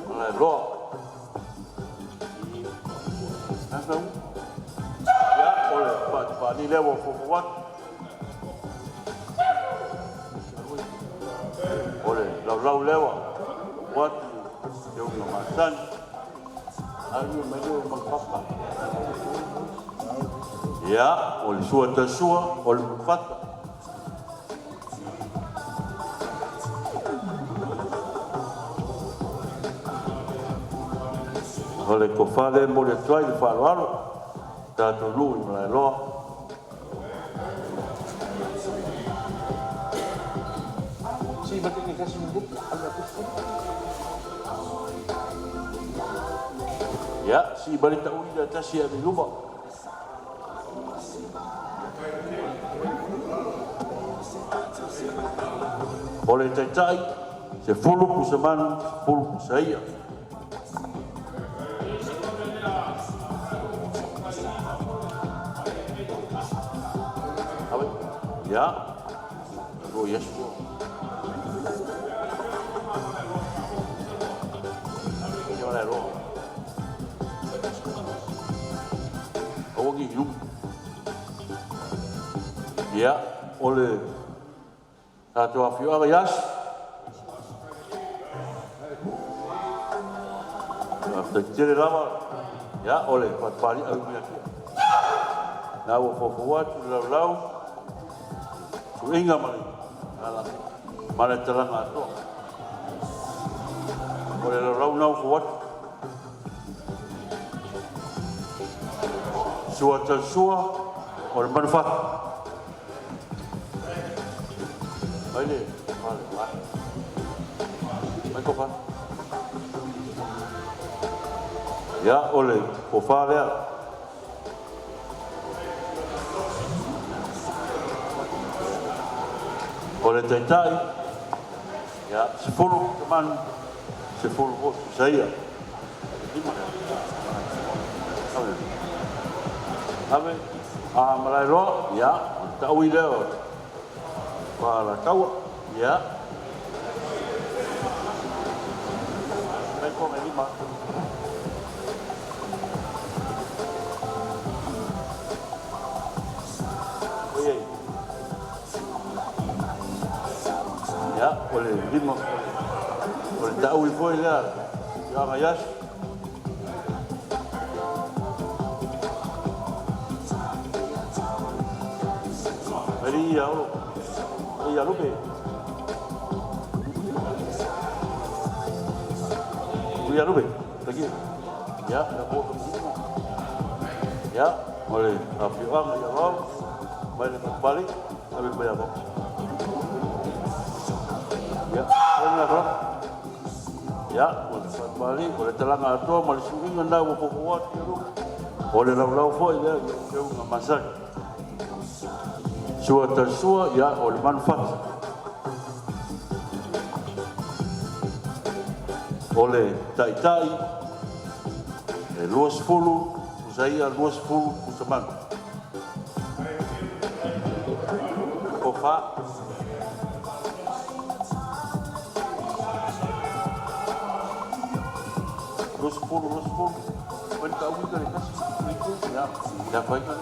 I: Oleh lo. Nasam. Ya, oleh pak ni lewo fufuat. Oleh lau lewa, buat yang ngamasan, aku melu mengkapa. Ya, oleh suatu oleh fakta. Oleh kofale boleh try di faruaro, dah tolu melalui. Ya, si balik tak uli atas si ada lupa. Boleh cacai, sepuluh kusaman, 10 kusaya. Apa? Ya, oh yes. Gimana lo? Hidup. Ya, oleh satu afio ayas. After jadi lama, ya oleh empat kali aku punya. Nawa fofuat lau, suinga mali, malah terang atau. Oleh lau nawa fofuat. Suatu orang bermanfaat. Ini, mana? Mana kau Ya ole ko fale. Ole tai. Ya, sepuluh teman. Sepuluh bos saya. Ave malai ro ya tahu ile. Para kau ya. Mereka lima. Ya, oleh lima. Oleh tahu itu ya. Ya mayas. Hari ya lo. Ya lo be. Ya lo be. Lagi. Ya, dah boleh. Ya, oleh tapi orang ya orang balik habis bayar apa? Ya, boleh lah. Ya, balik boleh telang atau malis ini anda buat kuat itu. Boleh lau foi ya, jauh ngamasak. Suatu ya oleh manfaat. Oleh tai luas fulu saya luas fulu kusaman kofa luas fulu benda awal dari kasih itu ya dapatkan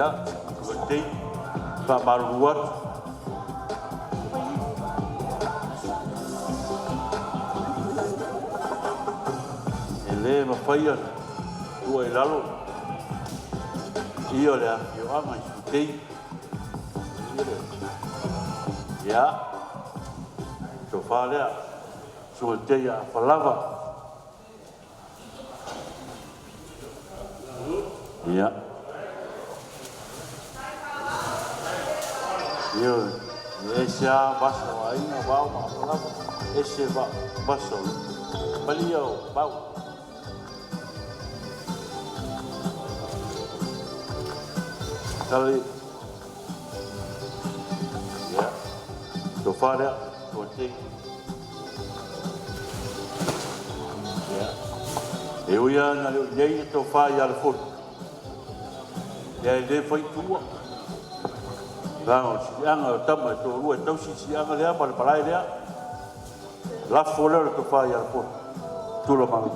I: ya, penting tak baru buat. Ele mafaya dua lalu. Iyo lah, yo aman penting. Ya, sofa dia, sulte ya falava. Ya. Yo, esa basa aí na bau ma falava, esse basa, baliau bau. Kali, ya, sofa dia, penting. Ya, eu ia na lei sofa ya alfot. Ya ele foi tua. Vamos, yang utama tu luar tahu sisi yang dia pada palai dia, la follower tu fai al pun, tu lo malu.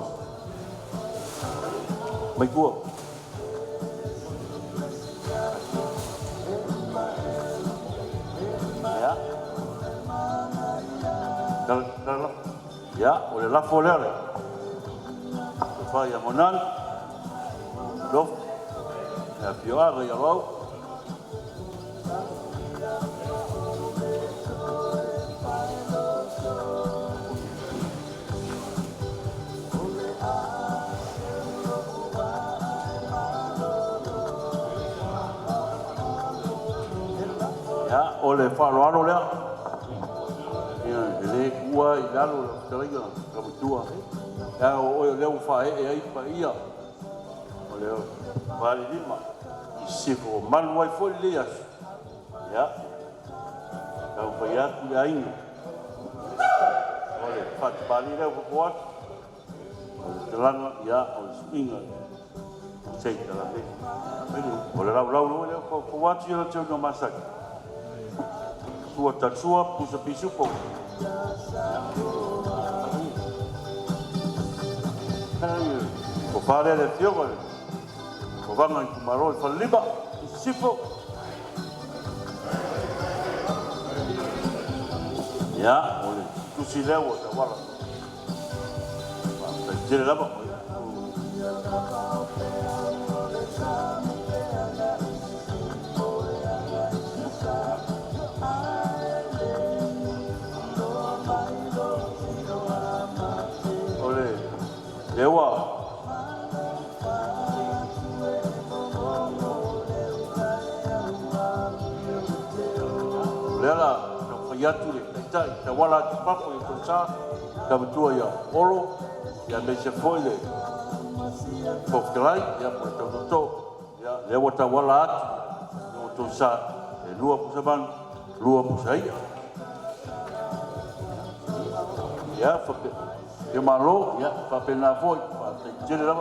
I: Baik gua. Ya, kalau ya, oleh la follower, tu fai yang monan, dof, ya pior ya lo. Ya, oleh Faroano dia. Ya, ele gua ilalu terliga kamu tua. Ya, oleh leu fae ai paia. Oleh bali lima. Isifu man wai foi lias. Ya. Kau paia ku aing. Oleh fat bali leu buat. Telan ya, oleh ingat. Saya dalam ni. Oleh lau leu kuat dia tu masak. Sua tatsua pusa pisupo. O fare le fiore. O vanno in marol falliba, sifo. Ya, ole. Tu si leo ta wala. Ta jere lama. Ole. Lewa. Lela, no fayatu le. Ta wala tu papo i sa ta betua ya olo ya me se foi le pokrai ya por to ya le wata wala no to sa e lua pusaban lua pusai ya fa ke malo ya fa pena foi fa te jere la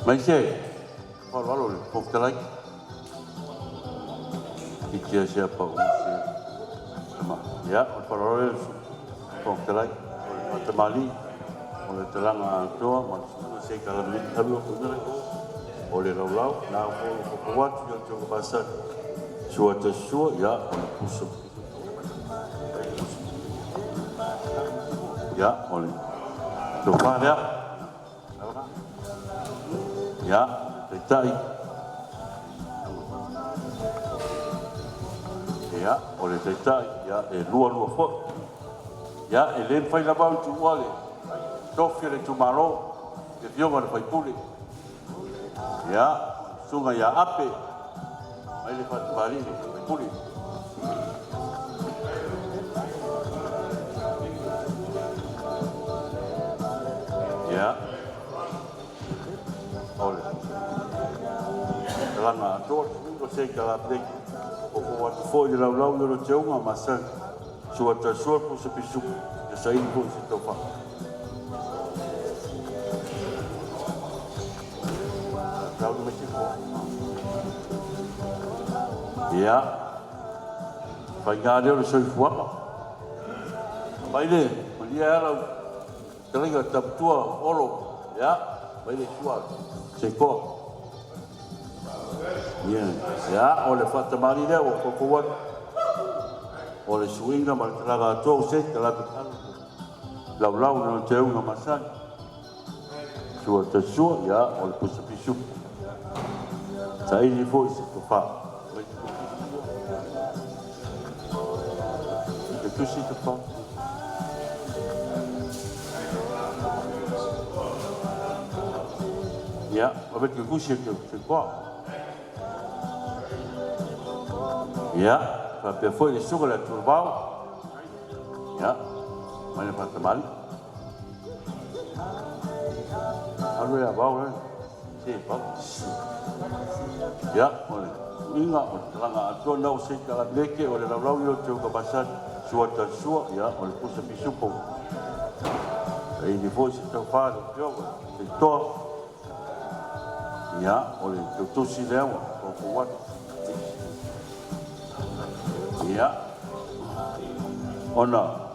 I: Mai se, kalau le pokta lagi, kita siapa usia, sama, ya, kalau le pokta lagi, temali, oleh telang tua, maksudnya saya kalau ni, tapi waktu ni, oleh lau, nak kuat, yang cukup besar, suatu ya, oleh pusuk, ya, oleh, doa ya. Ya, detai. Ya, oleh detai, ya, lua fo. Ya, lem fai la bau tu wale. Tofia le tu malo, ke fionga le fai pule. Ya, sunga ya ape. Mai le fat bali le fai pule. Ya. Oleh, kerana tu, saya kalau beli, waktu foi lau yo jauh masa suatu pun sepisu, saya pun setofa. Tahu macam apa? Ya, banyak ada saya buat. Baik ni, dia kalau kalau tak tua olo, ya, baik suat. Sekor. Ya, oleh fata mari dia, kuat. Oleh swing nama telaga tu, saya telaga lau nak jauh nama san. Suat ya, oleh pusat. Saya ini pun setupak. Itu sih tepat. Ya, avec le coucher c'est quoi? Ya, tapi foi sur la turbao. Ya, mana pas mal. Alu ya bau lah. Siapa? Ya, boleh. Ingat, terang atau nak usik kalau leke oleh lau yo juga pasal suatu ya, oleh pusat pisupung. Ini foi c'est pas le c'est toi. Ya, oleh tu si lewa, kuat. Ya, ona.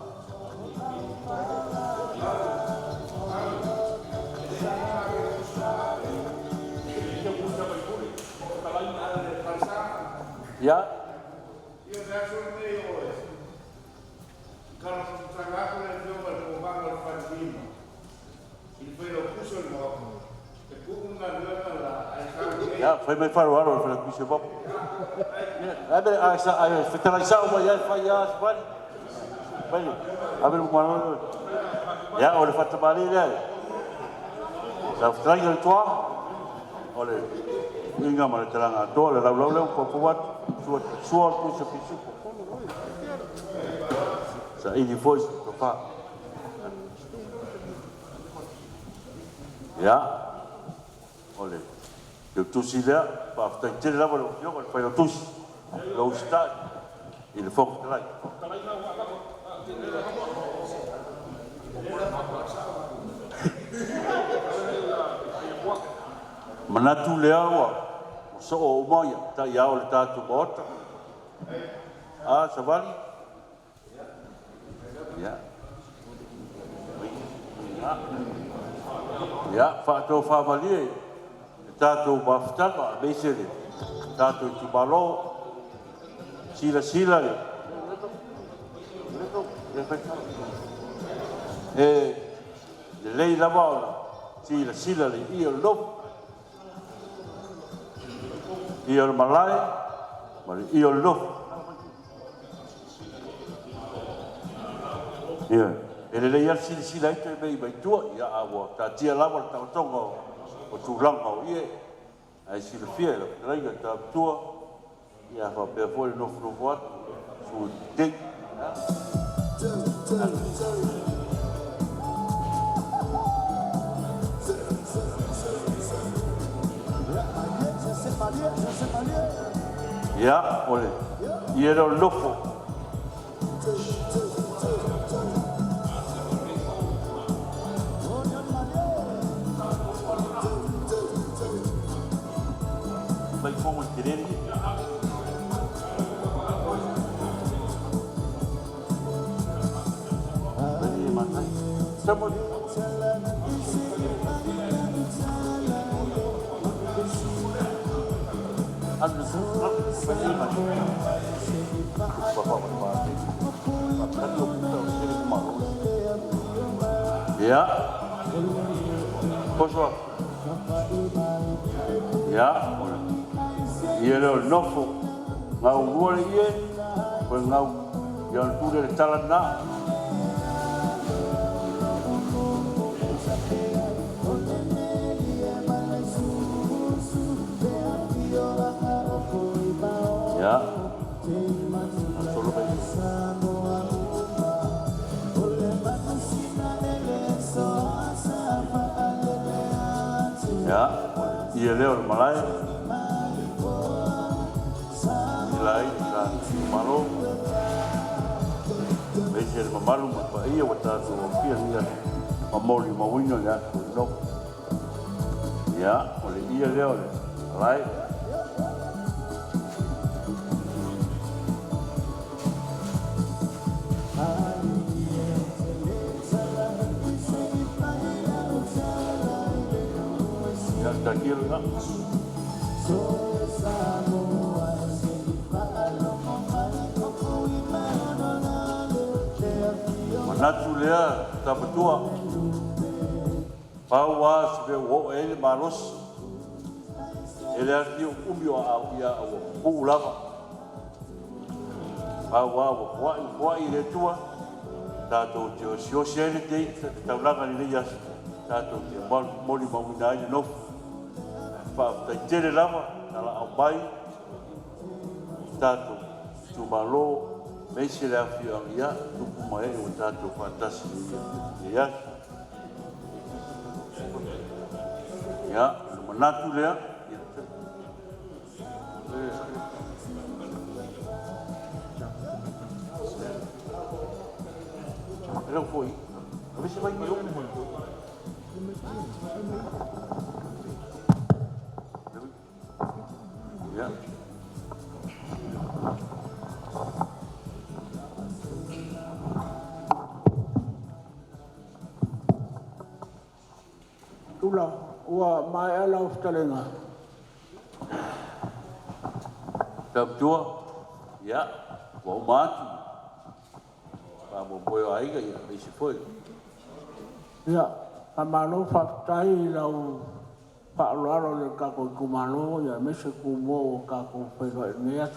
I: Ya.
A: Kalau trabajo le dio para tomar el fantasma. Y fue lo puso el modo.
I: Ya, foi mai faru aro para que se bop. Abe asa fetaliza uma ya faya span. Bani. Abe mana. Ya, oleh fata bali dia. Sa trai el tua. Oleh ninga mana terang ato oleh lau ko kuat suat tu sepisu. Sa ini voice to fa. Ya. Oleh, eu tossi lá, para ter lá para eu para eu tossi, eu está, ele foi lá. Manatu lea wa so o moia ta ia o le tatu bota. Savali. Ya, fato famali tatu baftaka besele. Tatu tibalo sila le. Le lei la bola sila le io lo io il malai ma io lo e le lei al sila ito e bei tua ia awa ta tia lava ta tongo o tu langa o ie ai sila fiela lei ta tua ia fa pe foi no fruvat su dik ya ole ia lo lofo vai como querer vai matar estamos ya, poso, ya, y el nofo, ngau luar ye, pues ngau yang tu dari jalan na. Ya, solo ya, y el leo el malay, y la malo, veis el mamalo, ahí o está su fiel, mamoli, mawino, ya, no, ya, y el leo el malay. Tranquilo, ¿no? Manatu lea tapatua. Paua se o ele malos. Ele arti umbio a ia o pulava. Paua o ile tua. Tato tio sosiale dei taulaga ni ia. Tato tio moli mawina no. Ta tere lava ala au bai tatu tu malo meisi le afi ia tu mai o tatu fantasi ya ya manatu le era foi a ver se vai eu ya.
A: Tula, ua mai ala uftalenga.
I: Tua, ya, wa matu. Ba mo boyo ai ga ya se foi.
A: Ya, amalo fatai lau Pa'aloalo le kako kumalo ya mese kumo kako pega niat.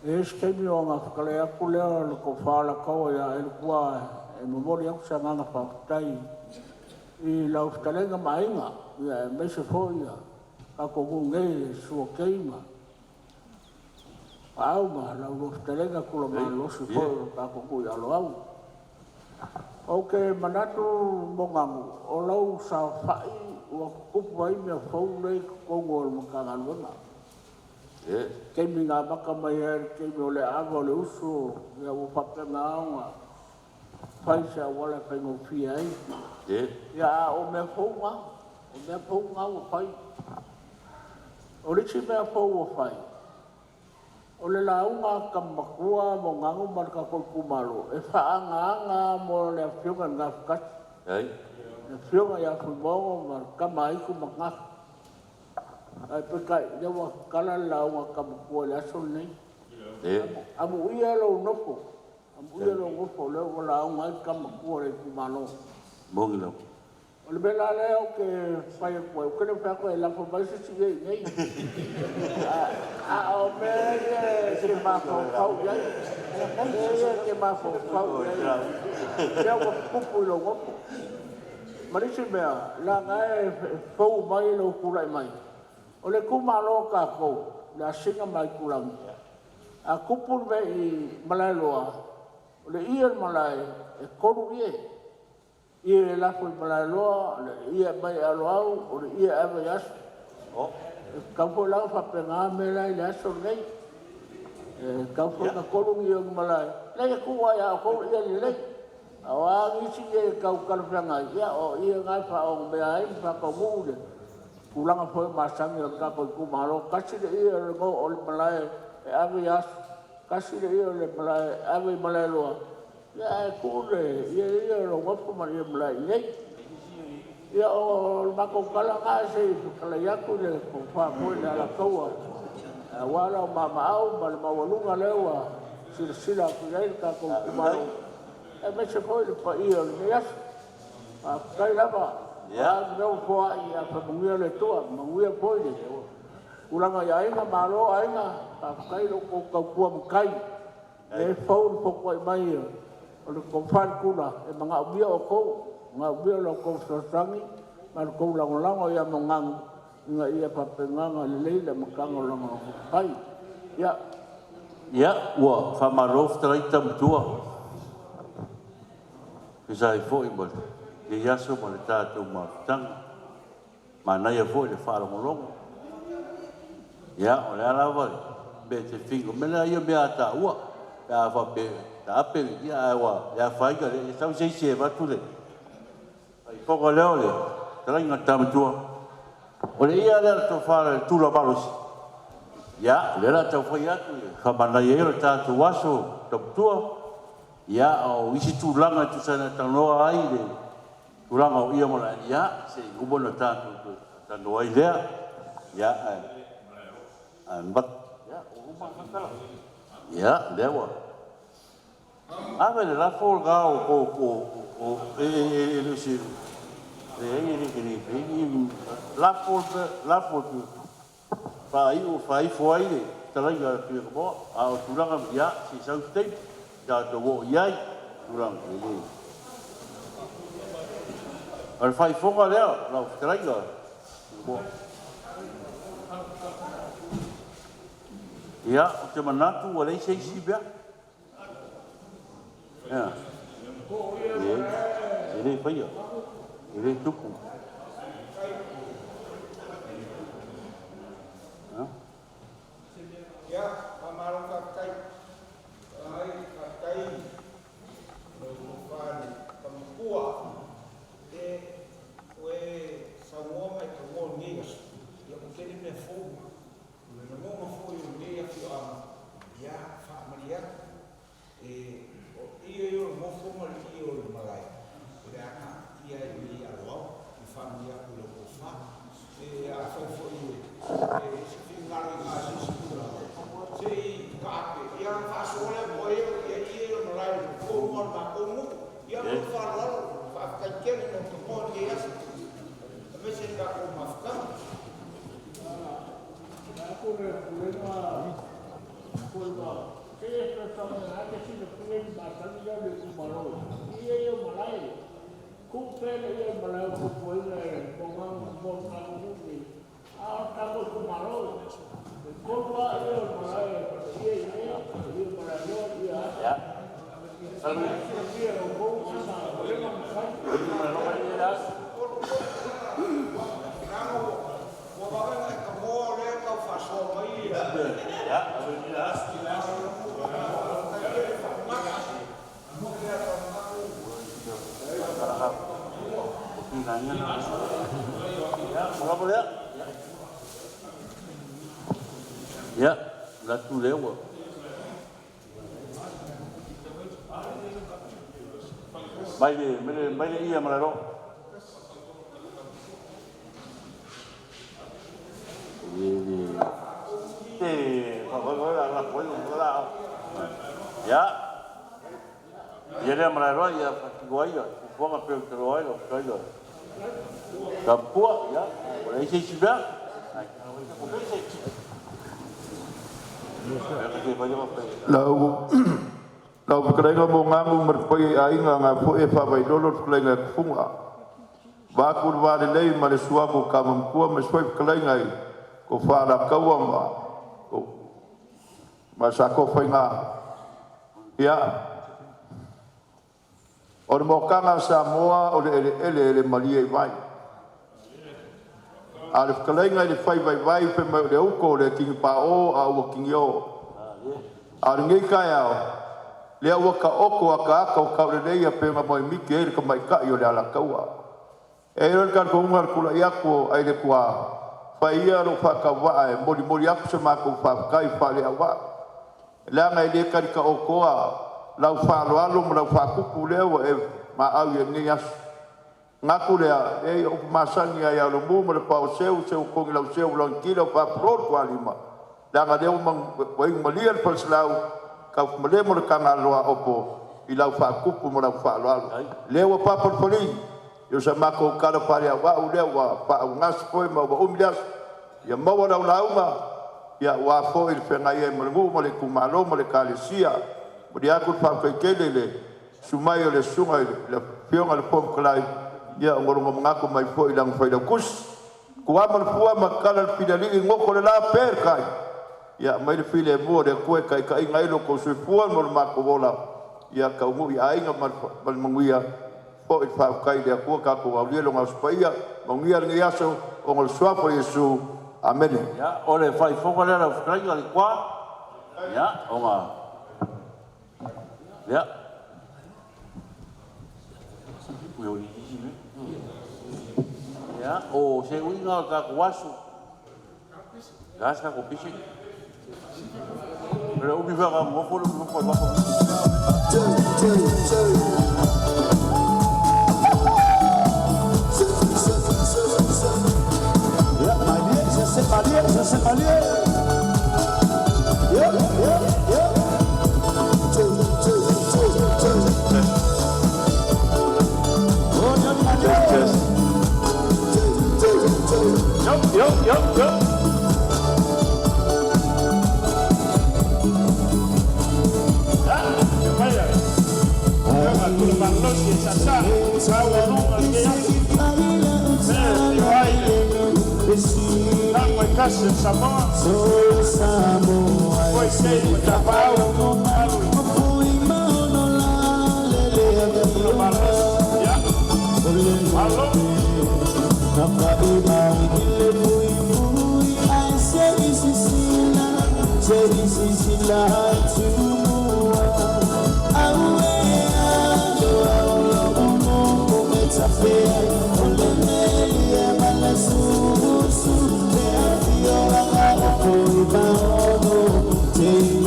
A: Kemi o ngā whakalea kulea le ko whaala kaua ya e kua e mamori aku sa nganga whakatai I lau whatalenga mainga ya e mese fōi ya kako kungei e sua keima. Pāuma lau lo whatalenga kula mālosi fōi kako kui alo au. Manatu mongangu o lau sa whai ua kupu ai mea whau nei kongo o makangaluanga. Keimi ngā maka mai keimi o le awa o le usu, ia o whapena aunga, whaisa wale whaingo fia ai. Ia o mea whaunga,
B: o mea pou ngau o whai. O le si mea pou o whai. O le launga ka makua mo ngangu marka koi kumalo. E whaanga mo le whiunga ngā whakati. Le whiunga ia kui mongo marka maiku mangaka. Ai pe kai lewa kala launga ka makua le aso nei. Amu ia lo nofo. Amu ia lo nofo lewa launga ai ka makua le kumalo.
I: Mongi lau.
B: O le bela leo ke whai e koe, o kene whako e lafo mai se si ei nei. O mea ke mafo whau iai. Ke mafo whau iai. Leo ka pupu ilo ngopo. Marisi mea, la ngai whau mai lo kulai mai. O le kumalo ka kou, le asinga mai kulangi. A kupu me i malai loa. O le ian malai e koru ie. Ia la foi para loa, ia mai aloau, o ia ava yas. Ka fo la fa pena me la ia so nei. Ka fo na kolung ia malai. Le ku wa ya ko ia le. Awa ni si ia ka ka franga ia o ia ngai fa o me ai fa ko mu de. Kulanga fo masang ia ka ko ku malo kasi de ia go o malai ava yas. Kasi de ia le malai ava malai loa. Ya kure, ya lo wapu maria mulai nei. Ya o mako kala ngase kala yaku le ko fa ko na la kaua. Wala mama au mal mawalunga lewa. Sila ku nei ka ko kumaro. E me se foi pa ia le yas. A kai lava. Ya no fo ia pa mungia le tua, mungia foi de. Ulanga ya inga malo ainga, ka kai lo ko ka ku kai. E fo fo ko mai. O le kofan kula, e mga ubia o kou, mga ubia lo kou sasangi, ma kou langolango ia mongang, inga ia papenganga lelei makango lango kai. Ya.
I: Ya, ua, whamarof tarai tamtua. Kisai fo i mole, le yaso ma le tātou mawhitanga, ma nai a fo i le whaarongolongo. Ya, o le alawa, me te whingo, mena ia mea ta ua, ya whape, ape ia wa ya faiga le tau sei se va tu le ai poco leo le trai ngata mtua o le ia le to fa tu la balos ya le la tau foi atu ka mana ye le ta tu waso to tua ya o isi tu langa tu sana tano ai le tu langa o ia mola ya se ubo no ta tu tano ai le ya an bat ya o ma kala ya le wa ave la folga o le si la folga fai foi trai ga tu ko a tu la ya si sa te ya to wo ya tu la al fai foga le la trai ga bo ya te manatu o le sei si bia ya ini apa ya ini tuku
A: ya amaron kai bukan pemukua semua mereka mau nias ya mungkin ini fogo memang fogo ini ya familiar iyo mo fomo iyo malai ira ia ia lo família pelo cofa a foi se fingaram a escura se cape ia faço olha boy ia malai como como ia não falou fa aquele não tomou dia mas ele dá uma ficar Esa persona que si lo piden bastante ya de su valor. Y ellos malay. Cumple ellos malay que pueden pongan un buen trabajo. Ahora estamos con valor. ¿Cómo va ellos malay? Y ellos malay y ya.
I: Ya, la tu lewa. Mai ia malaro. Ya. Ya dia malaro ya fatiguai ya. Buang apa teroi lo, teroi lo. Kampua ya, boleh isi sudah.
D: Lau pakarenga mo ngangu merpai ainga nga po e fa vai dolor kalenga funga. Ba ku va de lei ma le suapo ka mamkua me soi kalenga ko fa la kawa ma. Ko ma sa ko fainga. Ya. O mo kanga Samoa o le malia vai. Ale kalenga le fai vai pe me le uko le king pa o a o king yo. Ale ngai kai ao. Le wa ka oko aka ka le ia pe ma mai miki e ka mai ka yo le ala kaua. E ro kan ko ngar kula ia ko ai le kwa. Pa ia ro fa ka wa e mori aku se ma ko fa kai fa le wa. La ngai le ka oko a lau fa lo alo mo lau fa ku le wa e ma au ye ngi as. Ngaku le e o masangi ai alo mu mo le pa o seu ko ngi lau seu lo kilo pa pro ko alima. La ngai le mang wai malia pa slau. Kau mele mo ka ngaloa opo i lau fa kupu mo lau fa lo lewa papa poli yo sa mako kala paria wa u lewa pa ngas foi mo ba umlias ya mo wa lau ma ya wa fo il fenga ye mo mo le kumalo mo le kalisia mo dia ku fa ke kelele sumai le sunga le pionga le pom klai ya ngoro mo ngako mai fo ilang fa da kus ku amal fu ma kala pidali ngoko le la per kai ya mai le file mo de ko kai ngai lo ko se fuan mo ma ko bola ya ka mu ya inga mal manguia po it fa kai de ko ka ko au lo ngas paia manguia ngi aso o ngol swa po yesu amen
I: ya ole fai fo la frai al kwa ya o nga ya ya o se winga ka kwasu gas ka ko pichi. Pero ubi va a mo folo mo ko ba ko. Ya, my dear, c'est pas lié. Ya. Yo. Casa Samoa, foi sei o trabalho, fui mano lá, lele, alô, na praia, fui, I say Sicila, tumua, Take